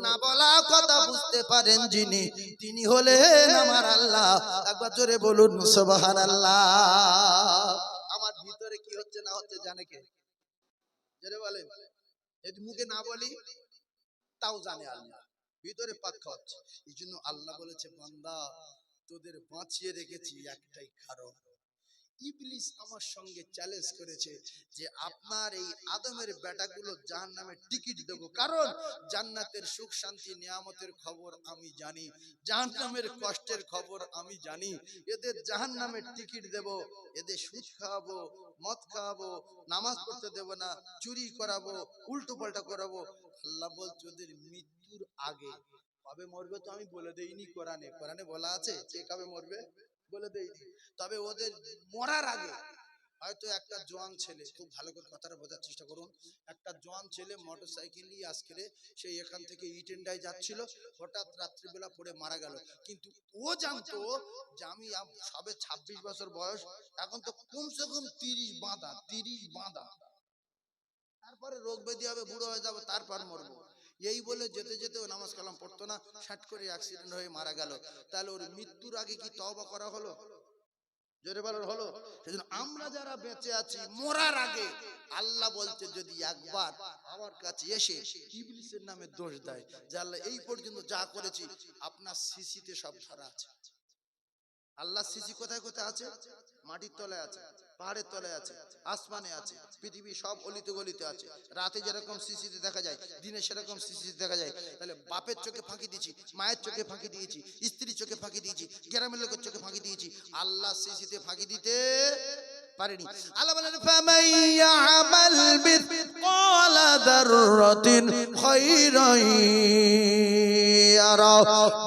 না বলা কথা বুঝতে পারেন যিনি, তিনি হলেন আমার আল্লাহ। একবার জোরে বলুন সুবহানাল্লাহ। আমার ভিতরে কি হচ্ছে না হচ্ছে জানে কে? জোরে বলেন। যদি মুখে না বলি তাও জানে আল্লাহ, ভিতরে পাক্কা হচ্ছে। এই জন্য আল্লাহ বলেছে, বান্দা তোদের বাঁচিয়ে রেখেছি একটাই কারণ। ইবলিস আমার সঙ্গে চ্যালেঞ্জ করেছে যে আপনার এই আদমের বেটাগুলো জাহান্নামের টিকিট দেব, কারণ জান্নাতের সুখ শান্তি নিয়ামতের খবর আমি জানি, জাহান্নামের কষ্টের খবর আমি জানি। এদের জাহান্নামের টিকিট দেব, এদের সুদ খাওয়াবো, মদ খাওয়াবো, নামাজ পড়তে দেব না, চুরি করাবো, উল্টো পাল্টা করাবো। আল্লাহ বলছে ওদের মৃত্যুর আগে কবে মরবে তো আমি বলে দেইনি। কোরআনে কোরআনে বলা আছে কে কবে মরবে বলে দেইনি, তবে ওদের মরার আগে হয়তো একটা জোয়ান ছেলে, খুব ভালো করে কথাটা বোঝার চেষ্টা করুন, একটা জোয়ান ছেলে মোটরসাইকেল নিয়ে আজকে সেই এখান থেকে ইটেন্ডায় যাচ্ছিল, হঠাৎ রাত্রিবেলা পড়ে মারা গেল। কিন্তু ও জানতো যে আমি সবে 26 বছর বয়স, এখন তো কমসে কম 30 বাঁধা, 30 বাঁধা, তারপরে রোগ ব্যাধি হবে, বুড়ো হয়ে যাবো, তারপর মরবো। এই বলে যেতে যেতে ও নামাজ কালাম পড়তো না, শাট করে অ্যাক্সিডেন্ট হয়ে মারা গেল। তাহলে ওর মৃত্যুর আগে কি তওবা করা হলো? জোরে বলার হলো। সেজন্য আমরা যারা বেঁচে আছি মরার আগে আল্লাহ বলছে যদি একবার আমার কাছে এসে ইবলিসের নামে দোষ দেয় যে আল্লাহ এই পর্যন্ত যা করেছি আপনার সিসিতে সব ধরা আছে। আল্লাহ সিসি কোথায় কোথায় আছে? মাটির তলায় আছে, পাহাড়ের তলায় আছে, আসমানে আছে, পৃথিবী সব অলিতে গলিতে আছে। রাতে যেরকম সিসিতে দেখা যায়, দিনে সেরকম সিসিতে দেখা যায়। তাহলে বাপের চোখে ফাঁকি দিয়েছি, মায়ের চোখে ফাঁকি দিয়েছি, স্ত্রীর চোখে ফাঁকি দিয়েছি, গ্রামের লোকের চোখে ফাঁকি দিয়েছি, আল্লাহ সিসিতে ফাঁকি দিতে পারেনি। আল্লাহ বলেন ফামান ইয়ামাল মিসকালা যাররাতিন খায়রান ইয়ারা।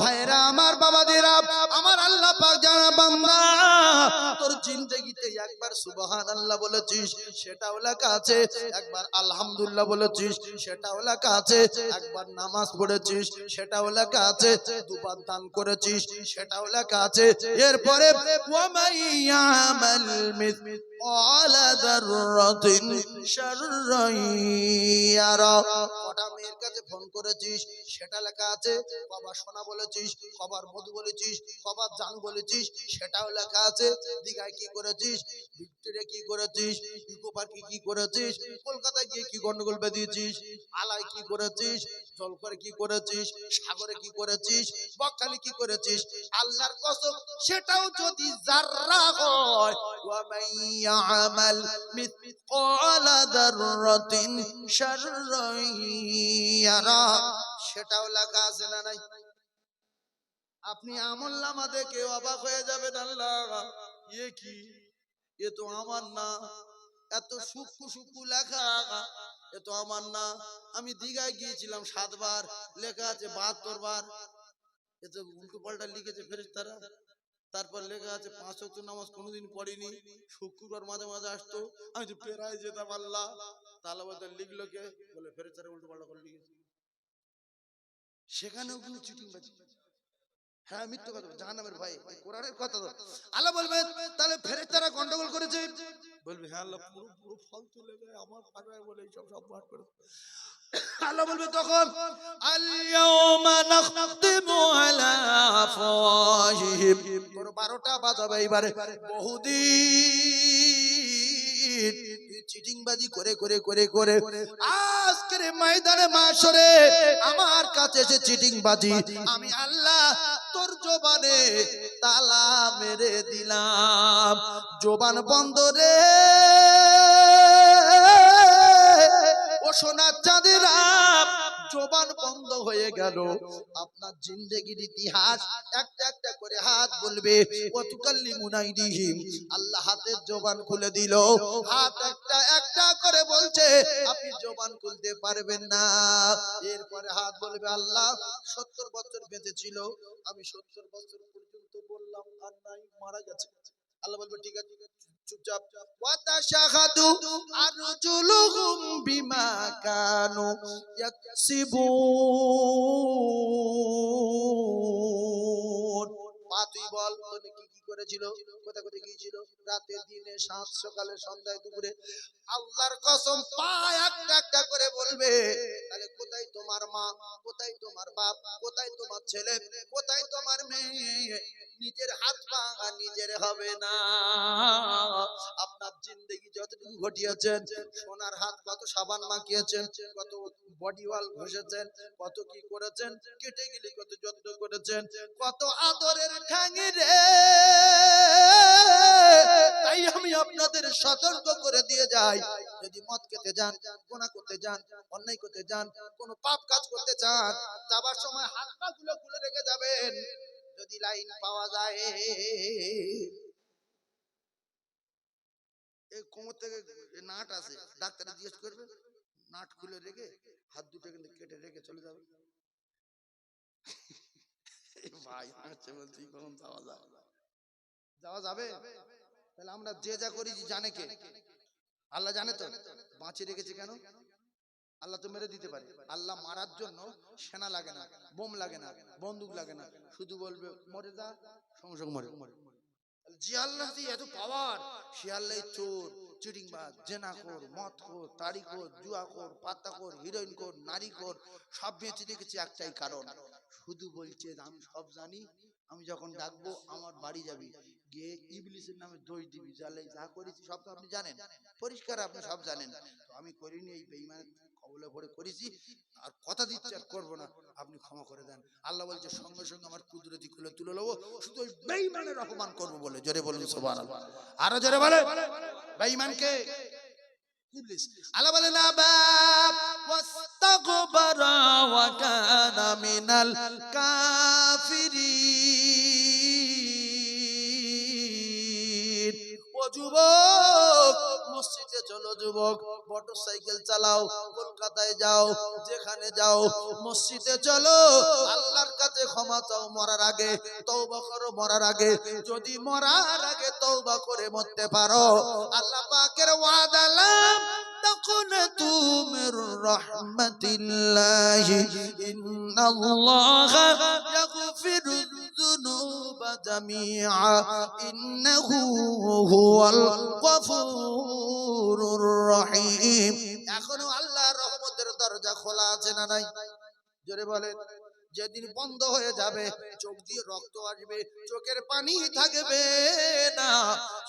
ভাইরা আমার, বাবাদেরা আমার, আল্লাহ পাক জানা বান্দা তোর জিন্দেগিতে একবার সুবহানাল্লাহ বলেছিস সেটাও লেখা আছে, একবার আলহামদুলিল্লাহ বলেছিস সেটাও লেখা আছে, একবার নামাজ পড়েছিস সেটাও লেখা আছে, দুবার দান করেছিস সেটাও লেখা আছে। এরপরে ওয়ামান ইয়ামাল মিসকালা যাররাতিন শাররান ইয়ারা। কটা মেয়ের কাছে ফোন করেছিস সেটা লেখা আছে, কবার সোনা বলেছিস, কবার মধু বলেছিস, কবার জান বলেছিস সেটাও লেখা আছে। দীঘায় কি করেছিস, ভিক্টোরিয়া কি করেছিস, ইকো পার্কে কি করেছিস, কলকাতায় গিয়ে কি গন্ডগোল বেঁধেছিস, আলায় কি করেছিস, জলপাইগুড়ি কি করেছিস, সাগরে কি করেছিস, বকখালি কি করেছিস, আল্লাহর কসম সেটাও যদি যাররা হয় ওয়া ইয়ামাল মিসকালা যাররাতিন শাররান ইয়ারা, সেটাও লেখা আছে না নাই? আপনি আমলনামা দেখে অবাক হয়ে যাবেন, আল্লাহ এ কি, এ তো আমার না, এত সূক্ষ্ম সূক্ষ্ম লেখা, এ তো আমার না। আমি দীঘায় গিয়েছিলাম 7 বার, লেখা আছে 72 বার, এ তো উল্টো পাল্টা লিখেছে ফেরেশতারা। তারপর লেখা আছে 5 ওয়াক্ত নামাজ কোনোদিন পড়িনি, শুক্রবার মাঝে মাঝে আসতো, আমি তো পেরাই যেতাম। আল্লাহ তাআলা বলে লিখলো কে, বলে ফেরেশতারা উল্টো পাল্টা করে লিখেছে। সেখানেও কিন্তু চিটিংবাজি। হ্যাঁ, মিথ্যা কথা, জাহান্নামের ভয়, কোরআনের কথা তো। আল্লাহ বলবে তাহলে ফেরেশতারা গন্ডগোল করেছে, বলবে হ্যাঁ আল্লাহ পুরো পুরো ফালতু লেগে আমার পাড়ায় বলে সব সব পাঠ করে। আল্লাহ বলবে তখন আল ইয়াউমা নাখতিমু আলা আফওয়াহিহিম, তোর 12টা বাজাবে এবারে। বহুদিন চিটিংবাজি করে করে করে করে আজকের ময়দানে মাশরে আমার কাছে এসে চিটিংবাজি, আমি আল্লাহ তোর জবানে তালা মেরে দিলাম, জবান বন্ধ রে ও সোনার চাঁদেরা, জবান বন্ধ হয়ে গেল। আপনার জিন্দেগির ইতিহাস একটা একটা করে হাত বলবে ওয়াতুকাল্লিমুনা আইদিহিম, আল্লাহ হাতের জবান খুলে দিল, হাত একটা একটা করে বলছে আপনি জবান খুলতে পারবেন না। এরপরে হাত বলবে আল্লাহ 70 বছর বেঁচে ছিল, আমি 70 বছর পর্যন্ত বললাম আর নাই, মারা গেছে। আল্লাহ বলবে ঠিক আছে চুপচাপ। ওয়াতাশাহাদু আরজুলুহুম বিমা কানু ইয়াকসিবুন। পা তুই বল তুমি কি কি করেছিল, কোথায় কোথায় গিয়েছিল, রাতে দিনে সাত সকালে সন্ধ্যায় দুপুরে। আল্লাহর কসম পা একটা একটা করে বলবে তাহলে কোথায় তোমার মা, কোথায় তোমার বাপ, কোথায় তোমার ছেলে, কোথায় তোমার মেয়ে? নিজের হাত পা নিজের হবে না। আপনার জিন্দেগি যতটুকু ঘটিয়েছেন, সোনার হাত কত সাবান মাখিয়েছেন, কত বডি ওয়াল ঘষেছেন, কত কি করেছেন, কেটে গেলে কত যত্ন করেছেন, কত আদরের ঠ্যাঙে রে। তাই আমি আপনাদের সতর্ক করে দিয়ে যাই, যদি মদ খেতে যান, গোনা করতে যান, অন্যায় করতে যান, কোন পাপ কাজ করতে চান, যাবার সময় হাত পা গুলো খুলে রেখে যাবেন, যদি লাইন পাওয়া যায়। এই কোমর থেকে নাট আছে, ডাক্তারে জিজ্ঞেস করবে, নাট খুলে রেখে হাত দুটো কিন্তু কেটে রেখে চলে যাবে। ভাই হাসছে বলছি কখন যাওয়া যাবে, যাওয়া যাবে? তাহলে আমরা যে যা করি জানে কে? আল্লাহ জানে তো। বাঁচিয়ে রেখেছে কেন? আল্লাহ তো মেরে দিতে পারে। আল্লাহ মারার জন্য সেনা লাগে না, বোম লাগে না, বন্দুক লাগে না, শুধু বলবে মরে যা, সঙ্গে সঙ্গে মরে। যে আল্লাহ এত পাওয়ার, সে আল্লাহ চোর, চিটিংবাজ, জেনাখোর, মদখোর, তারিখোর, জুয়াখোর, পাত্তাখোর, হিরোইনখোর, নারীখোর সব বেঁচে রেখেছে একটাই কারণ, শুধু বলছে আমি সব জানি, আমি যখন ডাকবো আমার বাড়ি যাবি, গিয়ে ইবলিসের নামে দোষ দিবি, জালে যা করেছি সব তো আপনি জানেন, পরিষ্কার আপনি সব জানেন, তো আমি করিনি, এই বেঈমানের কবলে পড়ে করেছি, আর কথা দিচ্ছি আর করবো না, আপনি ক্ষমা করে দেন। আল্লাহ বলছে সঙ্গে সঙ্গে আমার কুদরতি খুলে তুলে নেবো, শুধু ওই বেঈমানের অপমান করবো বলে। জোরে বলুন সুবহানাল্লাহ, আরো জোরে বলে। বেঈমানকে ইবলিস, আল্লাহ বলে না বাপ ওয়াস্তাগবারা ওয়া কানা মিনাল কাফিরিন। ও যুবক, মসজিদে চলো যুবক, মোটরসাইকেল চালাও, কলকাতায় যাও, যেখানে যাও, মসজিদে চলো, আল্লাহর কাছে ক্ষমা চাও মরার আগে, তওবা করো মরার আগে। যদি মরার আগে তওবা করে মরতে পারো, আল্লাহ পাকের ওয়াদা লাম তাকুনাতু মির রাহমাতিল্লাহি ইন্নাল্লাহা ইয়াগফিরু যুনুবা জামিআ ইন্নাহু হুয়াল গফুরুর রহিম। এখনো আল্লাহর রহমতের দরজা খোলা আছে না নাই? জোরে বলেন। যেদিন বন্ধ হয়ে যাবে, চোখ দিয়ে রক্ত আসবে, চোখের পানি থাকবে না,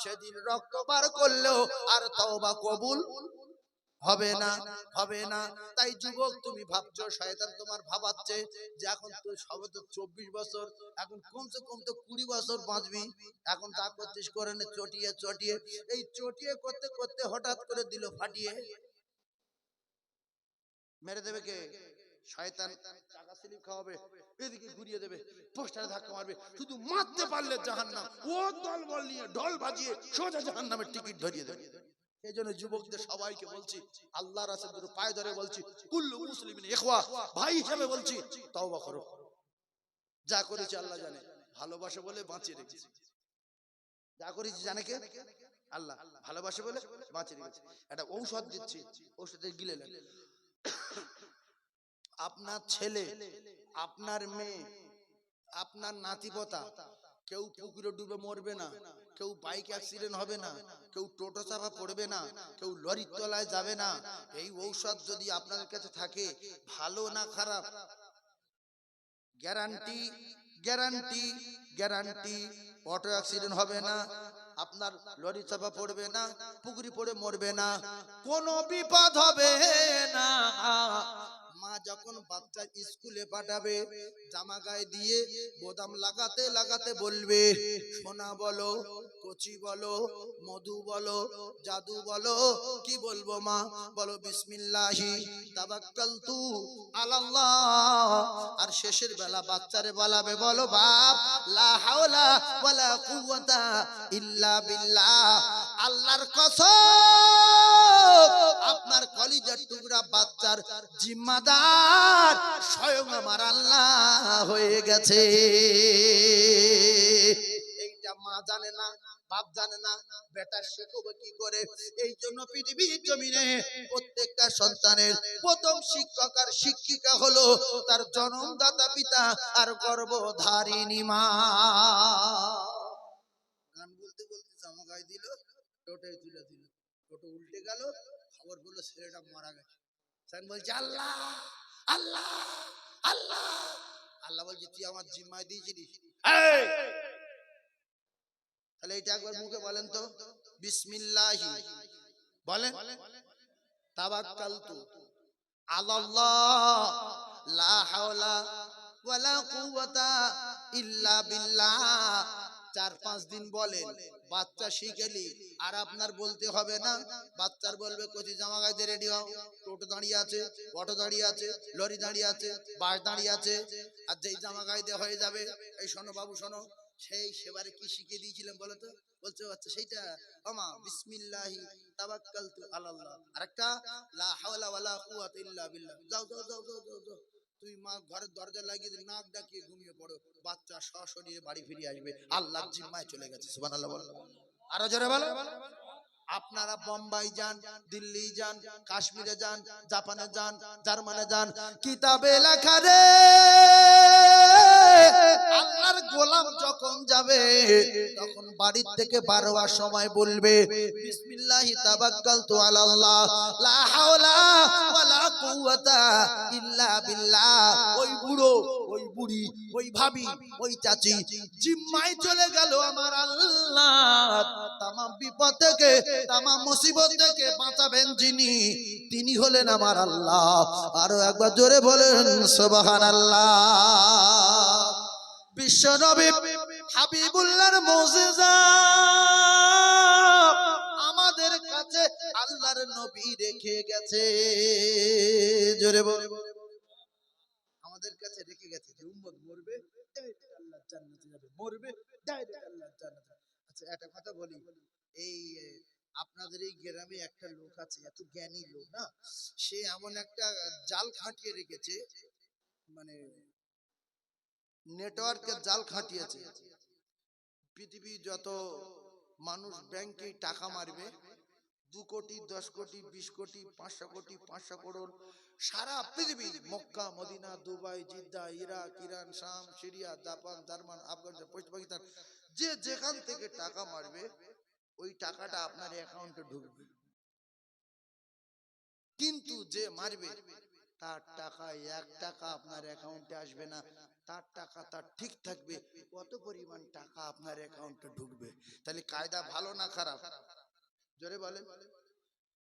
সেদিন রক্ত বার করলেও আর তওবা কবুল হবে না, হবে না। তাই যুবক, তুমি ভাবছো শয়তান তোমার ভাবাচ্ছে যে এখন তো সবে তো 24 বছর, এখন কমসে কম তো 20 বছর বাঁচবি, এখন যা করছিস করে নে, চটিয়ে চটিয়ে। এই চটিয়ে করতে করতে হঠাৎ করে দিল ফাটিয়ে, মেরে দেবে কে? শয়তান। টাকা স্লিপ খাওয়াবে, এদিকে ঘুরিয়ে দেবে, পোস্টারে ধাক্কা মারবে, শুধু মারতে পারলে জাহান্নাম, ও দল বল নিয়ে ঢোল বাজিয়ে সোজা জাহান্নামের টিকিট ধরিয়ে দেবে। এই জন্য যুবকদের সবাইকে বলছি, আল্লাহর রাসূলের পায়ে ধরে বলছি, কুল্লু মুসলিমিন ইখওয়া, ভাই হিসেবে বলছি, তওবা করো। যা করেছি আল্লাহ জানে, ভালোবাসে বলে বাঁচিয়ে রেখেছি। যা করেছি জানে কে? আল্লাহ। ভালোবাসে বলে বাঁচিয়ে রেখেছি। একটা ঔষধ দিচ্ছি, ঔষধে গিলে নেন। আপনার ছেলে, আপনার মেয়ে, আপনার নাতিপোতা, কেউ পুকুরে ডুবে মরবে না, কেউ বাইক অ্যাক্সিডেন্ট হবে না, কেউ টোটো চাপা পড়বে না, কেউ লরির তলায় যাবে না। এই ঔষধ যদি আপনাদের কাছে থাকে, ভালো না খারাপ, guarantee, guarantee, guarantee. Auto accident হবে না, আপনার লরি চাপা পড়বে না, পুকুরে পড়ে মরবে না, কোনো বিপদ হবে না। মা যখন বাচ্চা স্কুলে পাঠাবে, জামা গায়ে দিয়ে বোতাম লাগাতে লাগাতে বলবে, সোনা বলো, কচি বলো, মধু বলো, জাদু বলো, কি বলবো মা? বলো বিসমিল্লাহি তাওয়াক্কালতু আলাল্লাহ। আর শেষের বেলা বাচ্চারে বলাবে, বলো বাপ লা হাওলা ওয়ালা কুওয়াতা ইল্লা বিল্লাহ। আল্লাহর কসম, আপনার কলিজার টুকরা বাচ্চার জিম্মাদার স্বয়ং আমার আল্লাহ হয়ে গেছে। এইটা মা জানে না, বাপ জানে না, বেটা শিখবে কি করে? এই জন্য পৃথিবীর জমিনে প্রত্যেকটা সন্তানের প্রথম শিক্ষক আর শিক্ষিকা হলো তার জন্মদাতা পিতা আর গর্ভধারিণী মা। গান বলতে বলতে জামা গায়ে দিল, টোটোয় তুলে দিল, টোটো উল্টে গেল, খবর বললো ছেলেটা মারা গেছে। বলছে আল্লাহ আল্লাহ আল্লাহ। আল্লাহ বলছে তুই আমার জিম্মায় দিয়েছিলিস, তাহলে এটা একবার মুখে বলেন তো, বিসমিল্লাহি বলেন, তাওয়াক্কালতু আলাল্লাহ লা হাওলা ওয়ালা কুওয়াতা ইল্লা বিল্লাহ। 4-5 দিন বলেন, বাচ্চা শিখেলি, আর আপনার বলতে হবে না। বাচ্চার বলবে কচি জামা গাইতে রেডি হও, টোটো দাঁড়িয়ে আছে, অটো দাঁড়িয়ে আছে, লরি দাঁড়িয়ে আছে, বাস দাঁড়িয়ে আছে, আর যেই জামা গাইতে হয়ে যাবে, এই শোনো বাবু শোনো, সেই সেবারে কি শিখিয়ে দিয়েছিলাম বলো তো? বলছে আচ্ছা সেইটা, ওমা বিসমিল্লাহি তাওয়াক্কালতু আলাল্লাহ, আরেকটা লা হাওলা ওয়ালা কুওয়াতা ইল্লা বিল্লাহ। যাও যাও যাও যাও যাও যাও। তুই মা ঘরের দরজা লাগিয়ে দিয়ে নাক ডাকিয়ে ঘুমিয়ে পড়ো, বাচ্চা সশরীরে বাড়ি ফিরে আসবে, আল্লাহর জিম্মায় চলে গেছে। সুবহানাল্লাহ বলো, আরো জোরে বলো। আপনারা বোম্বাই যান, দিল্লি যান, কাশ্মীরে যান, জাপানে যান, জার্মানে যান, কিতাবে লেখা রে আল্লাহর গোলাম যখন যাবে তখন বাড়ি থেকে বার হওয়ার সময় বলবে বিসমিল্লাহি তাওয়াক্কালতু আলাল্লাহ লা হাওলা ওয়ালা কুওয়াতা ইল্লা বিল্লাহ। ওই বুড়ো, ওই বুড়ি, ওই ভাবি, ওই চাচি জিম্মায় চলে গেল আমার আল্লাহ। তামাম বিপদ থেকে তামাম মুসিবত থেকে বাঁচাবেন যিনি, তিনি হলেন আমার আল্লাহ। আরো একবার জোরে বলেন সুবহানাল্লাহ। বিশ্ব নবী হাবিবুল্লাহর মুজিজা আমাদের কাছে আল্লাহর নবী রেখে গেছে। জোরে বল, আমাদের কাছে রেখে গেছে যে উম্মত মরবে ডাইরেক্ট আল্লাহর জান্নাতে যাবে, মরবে ডাইরেক্ট আল্লাহর জান্নাতে। আচ্ছা একটা কথা বলি, এই আপনাদের এই গ্রামে একটা লোক আছে, এত জ্ঞানী লোক না, সে এমন একটা জাল খাটিয়ে রেখেছে, মানে নেটওয়ার্কের জাল খাটিয়েছে। পৃথিবী যত মানুষ ব্যাংকে টাকা মারবে, 2 কোটি 10 কোটি 20 কোটি 500 কোটি 500 করোড়, সারা পৃথিবী Mecca Medina Dubai Jeddah Iraq Iran শাম সিরিয়া জাপান জার্মান আফগানিস্তান পশ্চিম পাকিস্তান, যে যেখান থেকে টাকা মারবে ওই টাকাটা আপনার অ্যাকাউন্টে ঢুকবে। কিন্তু যে মারবে তার টাকা 1 টাকা আপনার অ্যাকাউন্টে আসবে না, তার টাকা তার ঠিক থাকবে, কত পরিমাণ টাকা আপনার অ্যাকাউন্টে ঢুকবে। তাহলে কায়দা ভালো না খারাপ? জোরে বলেন।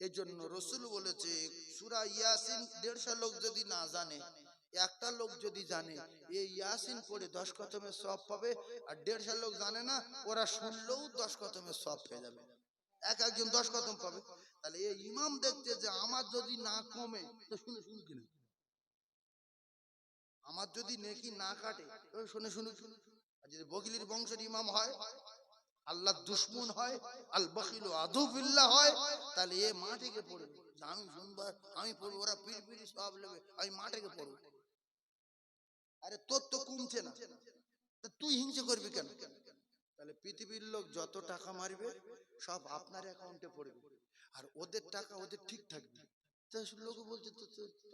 এই জন্য রসুল বলেছে সূরা ইয়াসিন 150 লোক যদি না জানে, একটা লোক যদি জানে এই ইয়াসিন পড়ে 10 খতমের সওয়াব পাবে, আর 150 লোক জানে না, ওরা শুনলেও 10 খতমের সওয়াব পেয়ে যাবে, একজন 10 খতম পাবে। তাহলে এই ইমাম দেখতে যে আমার যদি না কমে তো শুনে শুনে কিনা, আমার যদি নেকি না কাটে তো শুনে শুনে শুনে, আর যদি বকিলির বংশের ইমাম হয়, আল্লাহ দুশ্মন হয়, আল বখিল আদুবিল্লাহ হয়, তাহলে এ মাটিকে পড়বে, আমি শুনবো আমি পড়বো, ওরা পিড় সব নেবে, আমি মাটিকে পড়বো। আরে তোর তো কমছে না, তুই হিংসা করবি কেন? তাহলে পৃথিবীর লোক যত টাকা মারবে সব আপনার অ্যাকাউন্টে পড়বে, আর ওদের টাকা ওদের ঠিক থাকবে। লোক বলছে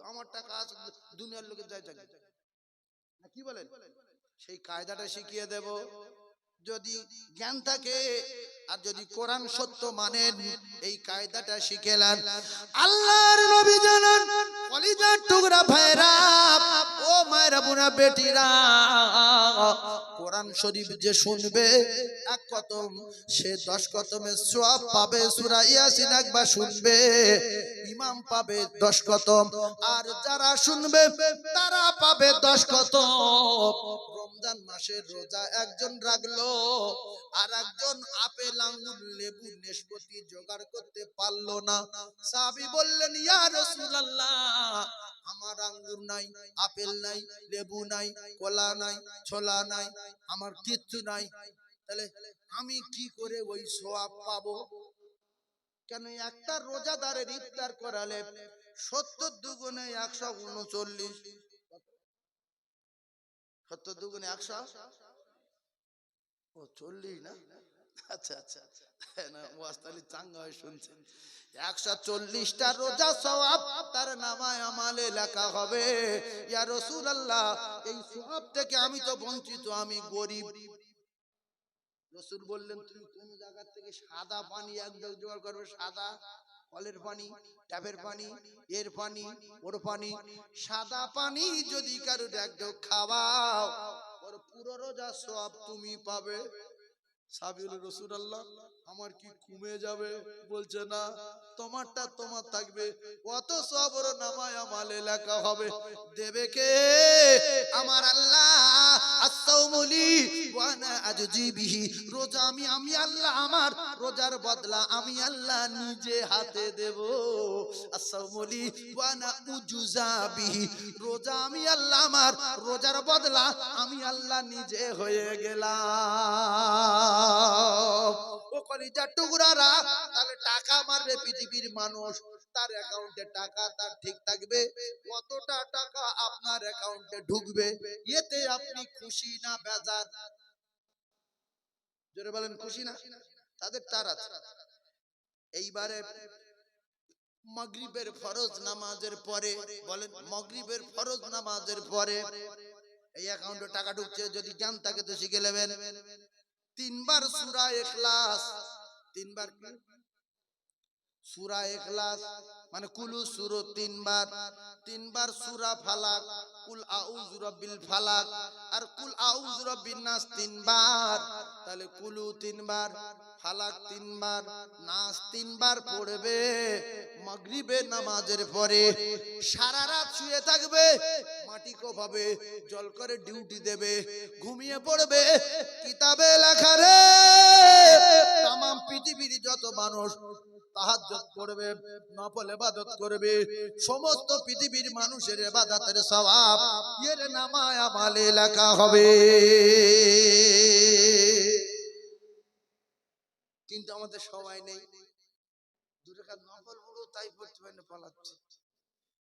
আমার টাকা আছে, দুনিয়ার লোকে যাই থাকবে না, কি বলেন? সেই কায়দাটা শিখিয়ে দেব, যদি জ্ঞান থাকে আর যদি কোরআন সত্য মানেন, এই কায়দাটা শিখেলেন। আল্লাহর নবী জানান কলিজার টুকরা ভাইরা ও মায়েরা বোনা বেটিরা, কোরআন শরীফ যে শুনবে 1 খতম, সে 10 খতমের সওয়াব পাবে। সূরা ইয়াসিন একবার শুনবে ইমাম পাবে 10 খতম, আর যারা শুনবে তারা পাবে 10 খতম। রমজান মাসের রোজা একজন রাখলো, আর একজন আপেল আঙ্গুর লেবু নেশপতি জোগাড় করতে পারলো না। সাহাবী বললেন ইয়া রাসূলুল্লাহ, আমার আঙ্গুর নাই, আপেল নাই, লেবু নাই, কলা নাই, ছোলা নাই, আমার কিচ্ছু নাই, তাহলে আমি কি করে ওই সওয়াব পাবো? কেন একটা রোজাদারের ইফতার করালে 70 দুগুণে 139, 70 দুগুণে 140 না? আচ্ছা আচ্ছা না, ওয়াস্তালি চাঙ্গা হয়ে শুনছেন। 140টা রোজা সওয়াব তার নামায় আমালে লেখা হবে। ইয়া রাসূলুল্লাহ, এই সওয়াব থেকে আমি তো বঞ্চিত, আমি গরিব। রাসূল বললেন তুমি কোন জায়গা থেকে সাদা পানি একদম জোগাড় করবে, সাদা কলের পানি, ট্যাপের পানি, এর পানি, ওর পানি, সাদা পানি যদি কারো একদম খাওয়াও, ওর পুরো রোজা সওয়াব তুমি পাবে। সাহাবী বললেন রাসূলুল্লাহ, আমার কি কমে যাবে? বলছে না, তোমারটা তোমার থাকবে, কত সবর নামায় আমালে লেখা হবে। দেবে কে? আমার আল্লাহ। আস-সাওমুলি ওয়া আনা আজজি বিহি, রোজা আমি আল্লাহ, আমার রোজার বদলা আমি আল্লাহ নিজে হাতে দেব। আস-সাওমুলি ওয়া আনা উজজা বিহি, রোজা আমি আল্লাহ, আমার রোজার বদলা আমি আল্লাহ নিজে হয়ে গেলাম। ও কলিজার টুকরারা, তাহলে টাকা মারবে পৃথিবীর মানুষ, তার অ্যাকাউন্টে টাকা তার ঠিক থাকবে, কতটা টাকা আপনার অ্যাকাউন্টে ঢুকবে, এতে আপনি খুশি না বেজার? জোরে বলেন খুশি না? তাদের তার আছে। এইবারে মাগরিবের ফরজ নামাজের পরে, বলেন মাগরিবের ফরজ নামাজের পরে এই অ্যাকাউন্টে টাকা ঢুকছে, যদি জ্ঞান থাকে তো শিখে নেবেন। 3 বার সূরা ইখলাস, 3 বার কি? সূরা ইখলাস মানে কুলু সূরা তিনবার সূরা ফালাক কুল আউযু রাব্বিল ফালাক আর কুল আউযু রাব্বিন নাস তিনবার। তাহলে কুলু তিনবার, ফালাক তিনবার, নাস তিনবার পড়বে মাগরিবের নামাজের পরে। সারা রাত শুয়ে থাকবে, মাটি কোপাবে, জল করে ডিউটি দেবে, ঘুমিয়ে পড়বে। কিতাবে লেখা রে তামাম পৃথিবীর যত মানুষ তাহাজ্জুদ করবে, নফল ইবাদত করবে, সমস্ত পৃথিবীর মানুষের ইবাদতের সওয়াব এর নামায় আমলে লেখা হবে। কিন্তু আমাদের সময় নেই, দু রাকাত নফল পড়ো তাই পড়তে পারি না, পালাচ্ছি।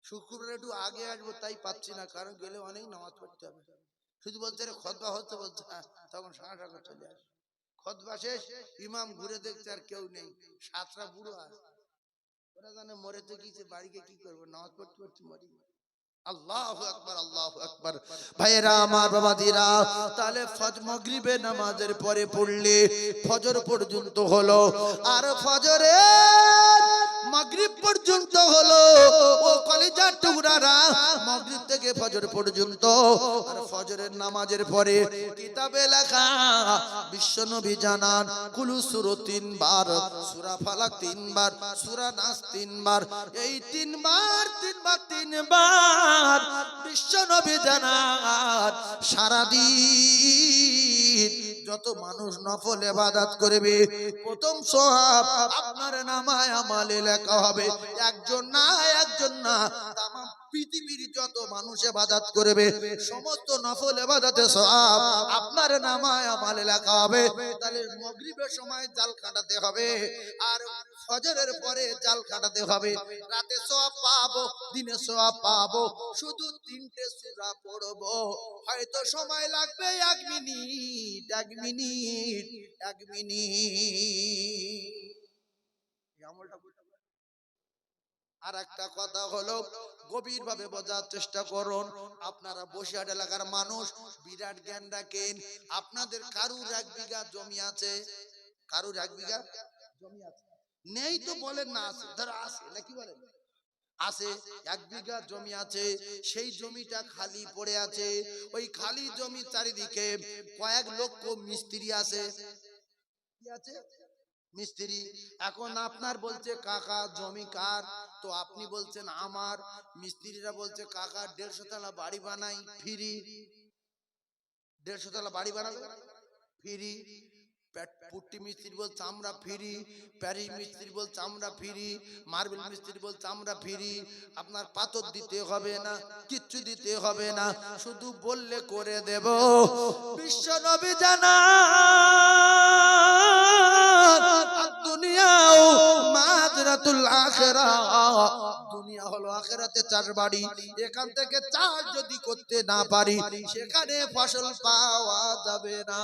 শুক্রবার একটু আগে আসবো তাই পাচ্ছি না, কারণ গেলে অনেক নামাজ পড়তে হবে। শুধু বলছে রে খুতবা হচ্ছে, বলছে হ্যাঁ, তখন 7:30 চলে আসে। খুতবা শেষ, ইমাম ঘুরে দেখছে আর কেউ নেই, 7টা বুড়ো আছে। ওরা জানে মরে তো গিয়েছে, বাড়িকে কি করবো, নামাজ পড়তে পড়তে মরি। আল্লাহু আকবার, আল্লাহু আকবার। ভাইরা আমার, বাবাদিরা, তাহলে মাগরিবের নামাজের পরে পড়লে ফজর পর্যন্ত হলো, আর ফজরে মাগরিব পর্যন্ত হলো। ও কলিজার টুকরারা, মাগরিব থেকে ফজর পর্যন্ত, আর ফজরের নামাজের পরে কিতাবে লেখা বিশ্বনবী জানান কুলু সূরা 3 বার, সূরা ফালাক 3 বার, সূরা নাস 3 বার। এই 3 বার বিশ্বনবী জানান সারা দিন যত মানুষ নফল ইবাদত করবে প্রথম সওয়াব আপনার নামায় আমলে লেখা হবে। একজন না তামাম পৃথিবীর যত মানুষ ইবাদত করবে সমস্ত নফল ইবাদতের সওয়াব আপনার নামায় আমলে লেখা হবে। তাহলে মাগরিবের সময় জাল কাটাতে হবে, আর ফজরের পরে জাল কাটাতে হবে। রাতে সওয়াব পাবো, দিনে সওয়াব পাবো। শুধু 3টে সূরা পড়বো, হয়তো সময় লাগবে 1 মিনিট। আর একটা কথা হলো, গভীর ভাবে বোঝার চেষ্টা করুন। আপনারা বসিরহাট এলাকার মানুষ, বিরাট জ্ঞান রাখেন। আপনাদের কারুর 1 বিঘা জমি আছে? কারুর 1 বিঘা জমি আছে? নেই তো বলেন না আছে, ধরো আছে, নাকি বলেন? আছে, 1 বিঘা জমি আছে। সেই জমিটা খালি পড়ে আছে। ওই খালি জমি চারিদিকে কয়েক লক্ষ মিস্ত্রি আছে। কি আছে? মিস্ত্রি। এখন আপনার বলছে কাকা জমি কার, তো আপনি বলছেন আমার। মিস্ত্রিরা বলছে কাকা 150 তলা বাড়ি বানাই ফ্রি। 150 তলা বাড়ি বানাবে ফ্রি। পুট্টি মিস্ত্রি বলছে আমরা ফ্রি, প্যারিস মিস্ত্রি বলছে আমরা ফ্রি, মার্বেল মিস্ত্রি বলছে আমরা ফ্রি। আপনার পাথর দিতে হবে না, কিচ্ছু দিতে হবে না, শুধু বললে করে দেব। বিশ্বনবী জানান দুনিয়াও মাদরাতুল আখিরাহ, দুনিয়া হলো আখিরাতে 4 বাড়ি। এখান থেকে 4 যদি করতে না পারি সেখানে ফসল পাওয়া যাবে না।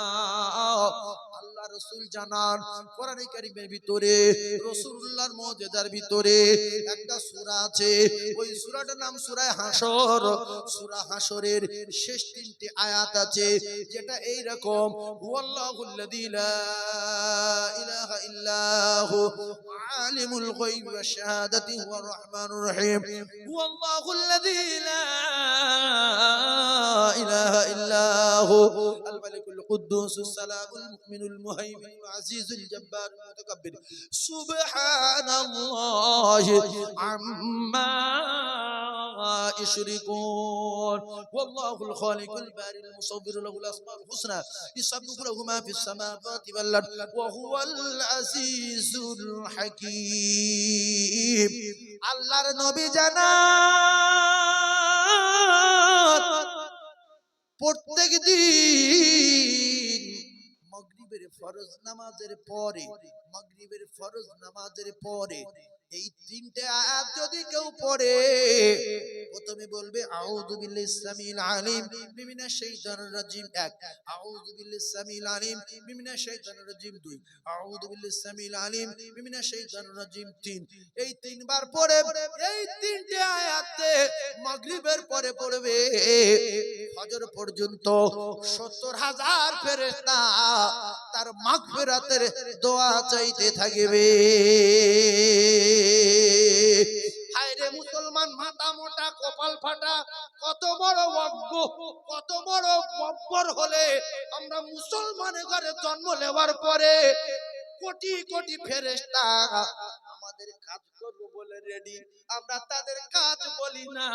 আল্লাহ রাসূল জানান কোরআনে কারীমের ভিতরে, রাসূলুল্লাহর মুজিজার ভিতরে একটা সূরা আছে। ওই সূরাটার নাম সূরা হাসর। সূরা হাসরের শেষ 3টে আয়াত আছে, যেটা এই রকম, হুয়াল্লাহুল্লাযী লা ইলাহা ইল্লাহু আলিমুল গায়বি ওয়াশ শাহাদাতি হুয়ার রহমানুর রহিম। হুয়াল্লাহুল্লাযী লা ইলাহা ইল্লাহু আল মালিকুল কুদ্দুসুস সালামুল মুমিনুল মুহাইমিনুল আজিজুল জাব্বারুল মুতাকাব্বির সুবহানাল্লাহি আম্মা يشركون والله الخالق البارئ المصور له الاسماء الحسنى يسبح له ما في السماوات والارض وهو العزيز الحكيم। আল্লাহর নবী জানান প্রত্যেক দিন মাগরিবের ফরজ নামাজের পরে এই 3টে আয়াত যদি কেউ পড়ে, প্রথমে বলবে আউযু বিল্লাহি সামিল আলিম মিনাশ শাইতানির রাজিম 1, আউযু বিল্লাহি সামিল আলিম মিনাশ শাইতানির রাজিম 2, আউযু বিল্লাহি সামিল আলিম মিনাশ শাইতানির রাজিম 3। এই 3 বার পড়ে এই 3টে আয়াতে মাগরিবের পরে পড়বে ফজর পর্যন্ত 70,000 ফেরেশতা তার মাগফিরাতের দোয়া চাইতে থাকবে। হায় রে মুসলমান মাথা মোটা কপাল ফাটা, কত বড় অজ্ঞ, কত বড় বব্বর হলে আমরা মুসলমানের ঘরে জন্ম নেওয়ার পরে কোটি কোটি ফেরেশতা আমাদের কাজ করব বলে রেডি, আমরা তাদের কাজ বলি না।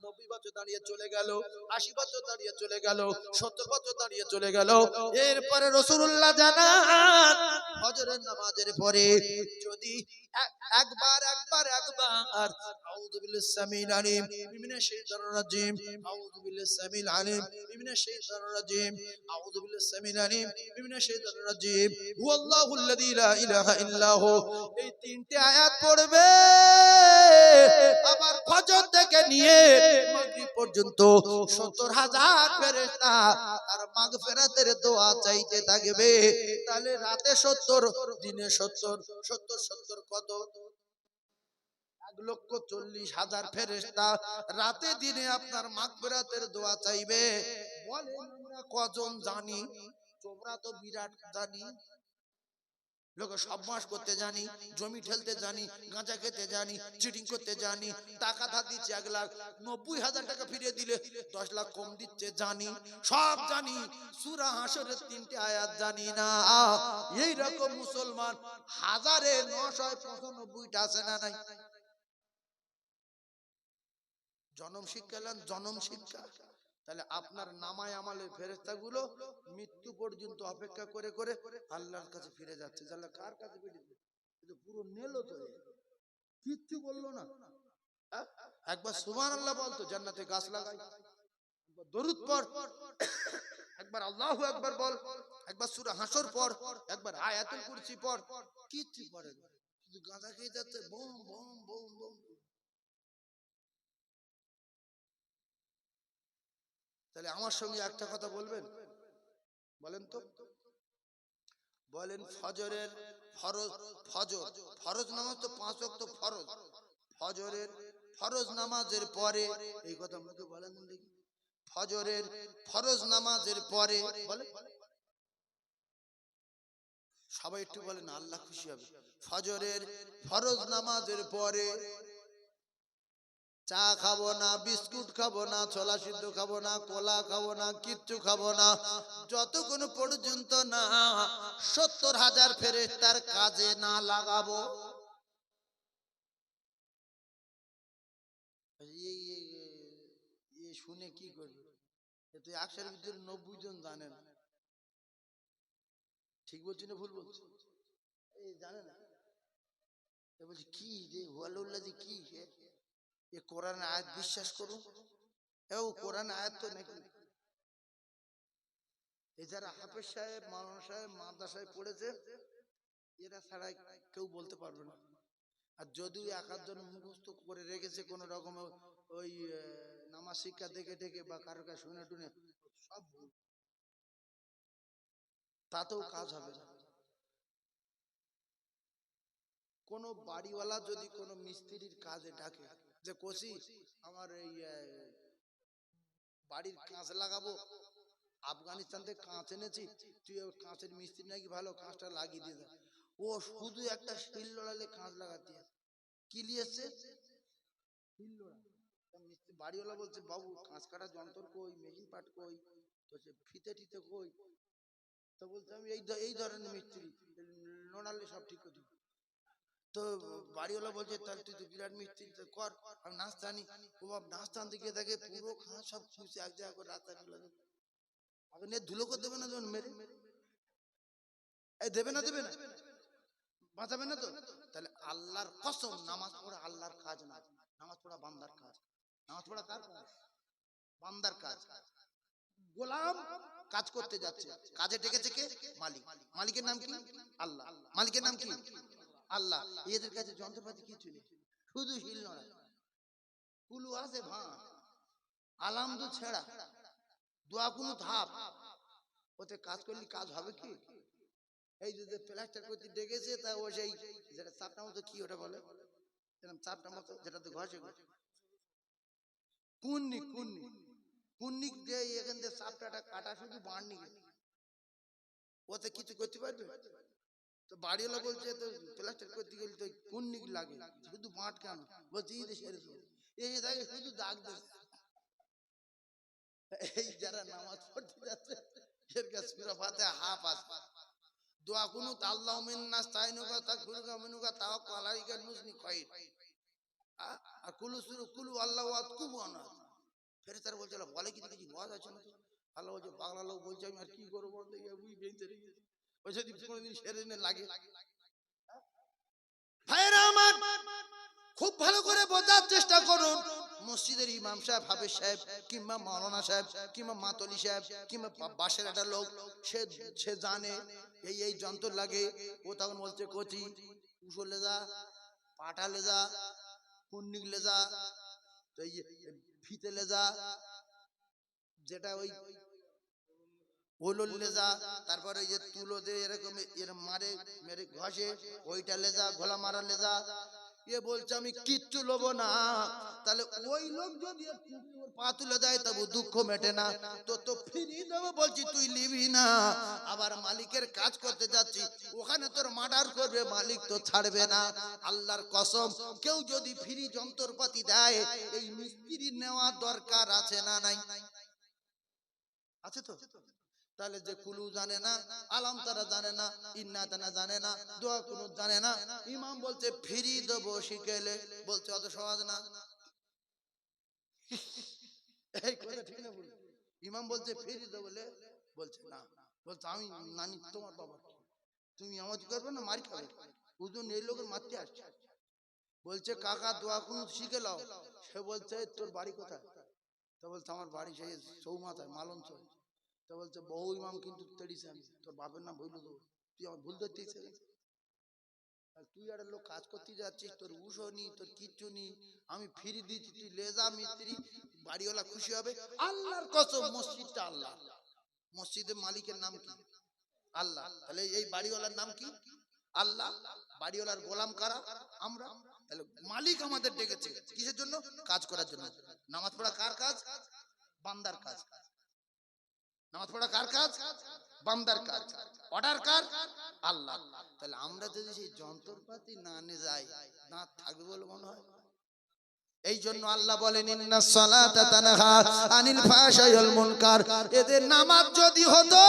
90 বছর দাঁড়িয়ে চলে গেল, 80 বছর দাঁড়িয়ে চলে গেল, 70 বছর দাঁড়িয়ে চলে গেল। এরপরে রাসূলুল্লাহ জানান ফজরের নামাজের পরে যদি একবার আউযু বিল্লাহি সামিল আলিম মিনাশ শাইতানির রাজিম, আউযু বিল্লাহি সামিল আলিম মিনাশ শাইতানির রাজিম, আউযু বিল্লাহি সামিল আলিম মিনাশ শাইতানির রাজিম, হুয়াল্লাহুল্লাযী লা ইলাহা ইল্লাহু, এই তিনটে আয়াত পড়বে। আবার ফজর থেকে নিয়ে মাগরিব পর্যন্ত 70,000 ফেরেশতা আর মাগফিরাতের দোয়া চাইতে থাকবে। তাহলে রাতে 70, দিনে 70, 70 কত? 1,40,000 ফেরেশতা রাতে দিনে আপনার মাগফিরাতের দোয়া চাইবে। বলেন আমরা কজন জানি? তোমরা তো বিরাট জানি, লোক সব মাস করতে জানি, জমি ঠেলতে জানি, গাঁজা খেতে জানি, চিটিং করতে জানি, টাকা ধার দিচ্ছে 1,90,000 টাকা ফিরিয়ে দিলে 10 লাখ কম দিচ্ছে জানি, সব জানি। সূরা হাশরের 3টে আয়াত জানি না। এই রকম মুসলমান 1995টা আছে না নাই? জনম শিক্ষা নেন, জনম শিক্ষা। তাহলে আপনার নামায় আমলের ফেরেশতাগুলো মৃত্যু পর্যন্ত অপেক্ষা করে করে আল্লাহর কাছে ফিরে যাচ্ছে। আল্লাহ কার কাছে ফিরেছে? কিন্তু পুরো নেলো তো, কিচ্ছু বললো না। একবার সুবহানাল্লাহ বলতো, জান্নাতে গাছ লাগাই, একবার দরুদ পড়, একবার আল্লাহু আকবার বল, একবার সূরা হাশর পড়, একবার আয়াতুল কুরসি পড়, কিচ্ছু পড়ে না, শুধু গাঁজা খেয়ে যাচ্ছে, বম বম বম বম। তাহলে আমার সঙ্গে একটা কথা বলবেন, বলেন তো, বলেন ফজরের ফরজ, ফরজ নামাজ তো 5 ওয়াক্ত ফরজ, ফজরের ফরজ নামাজের পরে, এই কথা মুখে বলেন দেখি, ফজরের ফরজ নামাজের পরে, বলে সবাই একটু বলেন, আল্লাহ খুশি হবে। ফজরের ফরজ নামাজের পরে চা খাবো না, বিস্কুট খাবো না, ছোলা সিদ্ধ খাবো না, কোলা খাবো না, কিচ্ছু খাবো না, যতক্ষণ পর্যন্ত না 70,000 ফেরেশতার কাজে না লাগাবো। শুনে কি করবে? এতে 100-এর ভিতরে 90 জন জানে না। ঠিক বলছি না ভুল বলছি? এই জানে না, বলছি কি যে ওয়াল্লাহ যে কি, এ কোরআন আয়াত বিশ্বাস করুন, এও কোরআন আয়াত তো নাকি। এই যারা হাফেজ সাহেব, মাওলানা সাহেব, মাদ্রাসায় পড়েছে, এরা ছাড়া কেউ বলতে পারবে না। আর যদিও এক আধজন মুখস্থ করে রেখেছে কোন রকম, ওই নামাজ শিক্ষা দেখে দেখে বা কারো কাছে শুনে টুনে, সব তাতেও কাজ হবে না। কোন বাড়িওয়ালা যদি কোন মিস্ত্রির কাজে ডাকে, যে কোসি আমার এই বাড়ির কাঁচ লাগাবো, আফগানিস্তান থেকে কাঁচ এনেছি, তুই কাঁচের মিস্ত্রি নাকি ভালো, কাঁচটা লাগিয়ে দিয়ে দেয়। ও শুধু একটা শিল লড়ালে কাঁচ লাগাতে কি লিয়েছে, শিল লড়া। বাড়িওয়ালা বলছে, বাবু কাঁচ কাটা যন্ত্র কই, মেশিন পাট কই, বলছে ফিতে টিতে কই। তো বলছে আমি এই ধরনের মিস্ত্রি, লোনালে সব ঠিক করে দিই। তো বাড়িওয়ালা বলছে, তাহলে তুই তো বিরাট মিস্ত্রি, কর। আমি নাচ জানি। ও বাপ নাচ টানতে গিয়ে দেখে পুরো খাঁ সব খুঁজছে এক জায়গা করে রাস্তায় ফেলে দেবে। আগে নিয়ে ধুলো করে দেবে না, যখন মেরে এই দেবে না, দেবে না, বাঁচাবে না তো। তাহলে আল্লাহর কসম, নামাজ পড়া আল্লাহর কাজ না, নামাজ পড়া বান্দার কাজ। নামাজ পড়া কার কাজ? বান্দার কাজ। গোলাম কাজ করতে যাচ্ছে, কাজে ডেকেছে কে? মালিক। মালিকের নাম কি? আল্লাহ। মালিকের নাম কি? আল্লাহ। এদের কাছে যন্ত্রপাতি কিছু নেই, শুধু হিল নড়া, কুলু আছে ভাঁ, আলামদু ছেঁড়া, দোয়া কোনো ধাপ, ওতে কাজ করলে কাজ হবে কি? এই যে প্লাস্টার করতে ডেকেছে, তা ও সেই যেটা চাপটা মতো, কি ওটা বলে, চাপটা মতো যেটাতে ঘষে, কুন্নি কুন্নি কুন্নি দিয়ে এখান থেকে চাপটাটা কাটা, শুধু বাড়নি, ওতে কিছু করতে পারবে? তো বাড়িওয়ালা বলছে তো প্লাস্টার করতে গেলে তো কুন্নিক লাগে, শুধু বাঁট কেন? বলছে ঈদে সেরে এই দেখে শুধু দাগ দিচ্ছে। এই যারা নামাজ পড়তে যাচ্ছে এর কাছে সূরা ফাতিহা হাফ আছে। দোয়া কুনুত আল্লাহু মিন্না স্তাইনুকা তাকফিরুকা মিনুকা তাওয়াক্কাল আলাইকা নুসনি খায়র। আর কুলু আল্লাহু আতকুবু আনা। ফেরেশতারা বলছে বলে কি কিছু ওয়াজ আছে না? আল্লাহ বলছে পাগলা লোক বলছে আমি আর কি করব, দেখে ওই বেঞ্চে রেখে ওই যদি কোনোদিন সেরে নে লাগে। ভাইরা আমার, খুব ভালো করে বোঝার চেষ্টা করুন। মসজিদের ইমাম সাহেব, হাফেজ সাহেব, কিংবা মাওলানা সাহেব, কিংবা মাতলি সাহেব, কিংবা বাসের একটা লোক, সে জানে এই যন্ত্র লাগে। ও তখন বলছে কচি উসো লেজা, পাটা লেজা, কুন্নিক লেজা, তো এই ফিতে লেজা, যেটা ওই ওলল লেজা, তারপরে এই যে তুলো দিয়ে এরকম এর মারে মেরে ঘষে, ওইটা লেজা, ঘোলা মারা লেজা। এ বলছে আমি কিচ্ছু লব না। তাহলে ওই লোক যদি পা তুলে দেয় তবু দুঃখ মেটে না, তো ফিরিয়ে দেবো বলছি, তুই নিবি না। আবার মালিকের কাজ করতে যাচ্ছি, ওখানে তোর মার্ডার করবে, মালিক তো ছাড়বে না। আল্লাহর কসম, কেউ যদি ফ্রি যন্ত্রপাতি দেয়, এই মিস্ত্রি নেওয়া দরকার আছে না নাই? আছে তো। তাহলে যে কুলু জানে না, আলাম তারা জানে না, ইন্না তানা জানে না, দোয়া কুনুত জানে না, ইমাম বলছে ফ্রি দেবো শিখেলে, বলছে অত সহজ না। এই কথা ঠিক না? বল, ইমাম বলছে ফ্রি দেবো বলে, বলছে না, বলছে আমি নানি তোমার বাবা, তুমি আমাকে করবে না, মারি খাবে। বুঝুন এই লোকের মারতে আসছে। বলছে কাকা দোয়া কুনুত শিখে লাও। সে বলছে তোর বাড়ি কোথায়? তো বলছে আমার বাড়ি সেই চৌমাথায়, মালন চৌ। তো বলছে বহু ইমাম কিন্তু তেড়িছে, আমি তোর বাপের নাম ভুলে দেবো, তুই আমার ভুল ধরতে ইচ্ছে। তুই একটা লোক কাজ করতে যাচ্ছিস, তোর উসো নি, তোর কিচ্ছু নি, আমি ফিরি দিচ্ছি, তুই লেজা মিস্ত্রি, বাড়িওয়ালা খুশি হবে। আল্লাহর কসম, মসজিদটা আল্লাহ, মসজিদের মালিকের নাম কি? আল্লাহ। তাহলে এই বাড়িওয়ালার নাম কি? আল্লাহ। বাড়িওয়ালার গোলাম কারা? আমরা। তাহলে মালিক আমাদের ডেকেছে কিসের জন্য? কাজ করার জন্য। নামাজ পড়া কার কাজ? বান্দার কাজ। নামাজ পড়া কার কাজ? বান্দার কাজ। অর্ডার কার? আল্লাহ। তাহলে আমরা যদি সেই যন্ত্রপাতি না নিয়ে যাই, না থাকবে বলে মনে হয়। এই জন্য আল্লাহ বলেন ইন্নাস সালাতা তানহা আনিল ফাহশাই ওয়াল মুনকার। এদের নামাজ যদি হতো,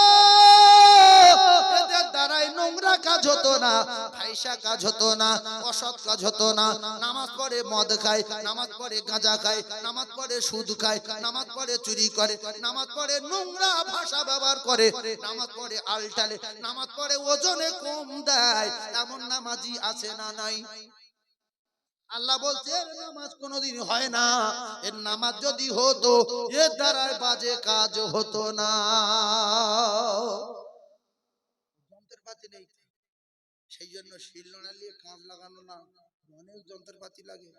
এদের দ্বারাই নোংরা কাজ হতো না, ফাহিশা কাজ হতো না, অসৎ কাজ হতো না। নামাজ পড়ে মদ খায়, নামাজ পড়ে গাঁজা খায়, নামাজ পড়ে সুদ খায়, নামাজ পড়ে চুরি করে, নামাজ পড়ে নোংরা ভাষা ব্যবহার করে, নামাজ পড়ে আলটালে, নামাজ পড়ে ওজনে কম দেয়, এমন নামাজি আছে না নাই? আল্লাহ বলছে এর নামাজ কোনোদিন হয় না। এর নামাজ যদি হতো, এর দ্বারাই বাজে কাজ হতো না। যন্ত্রপাতি নেই, সেই জন্য শিলনোড়া নিয়ে কাঁচ লাগানো না, অনেক যন্ত্রপাতি লাগে।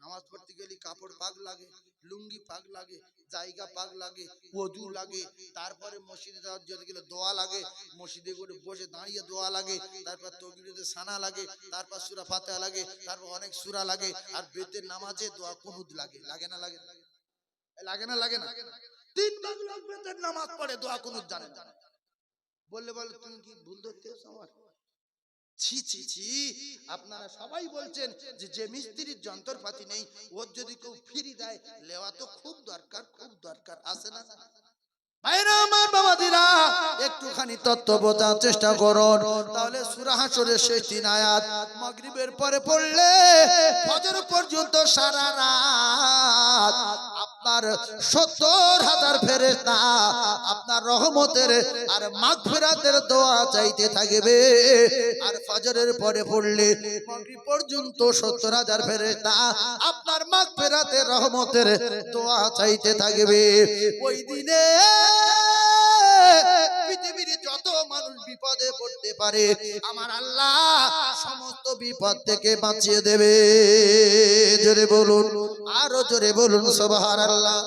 নামাজ পড়তে গেলে কাপড় পাক লাগে, লুঙ্গি পাক লাগে, জায়গা পাক লাগে, ওযু লাগে, তারপরে মসজিদে যাওয়ার যেতে গেলে দোয়া লাগে, মসজিদে করে বসে দাঁড়িয়ে দোয়া লাগে, তারপর তাকবীরে সানা লাগে, তারপর সূরা ফাতিহা লাগে, তারপর অনেক সূরা লাগে, আর বেতের নামাজে দোয়া কুনুত লাগে। লাগে না? লাগে না? লাগে না? লাগে না? 3 ভাগ লোক বেতের নামাজ পড়ে, দোয়া কুনুত জানে না। বললে বলে তুমি কি ভুল ধরতেছ আমার? ছি ছি ছি, আপনারা সবাই বলছেন যে মিস্ত্রির যন্ত্রপাতি নেই, ওর যদি কেউ ফ্রি দেয়, লেওয়া তো খুব দরকার, খুব দরকার। আছে না? ভাইরা আমার, বাবাজিরা, একটুখানি তত্ত্ব বোঝার চেষ্টা করুন। তাহলে সূরা হাশরের শেষ 3 আয়াত মাগরিবের পরে পড়লে ফজর পর্যন্ত সারা রাত আপনার 70,000 ফেরেশতা আপনার রহমতের আর মাগফিরাতের দোয়া চাইতে থাকবে। আর ফজরের পরে পড়লে মাগরিব পর্যন্ত 70,000 ফেরেশতা আপনার মাগফিরাতের রহমতের দোয়া চাইতে থাকবে। ওই দিনে পৃথিবীর যত মানুষ বিপদে পড়তে পারে, আমার আল্লাহ সমস্ত বিপদ থেকে বাঁচিয়ে দেবে। জোরে বলুন, আরো জোরে বলুন সুবহানাল্লাহ।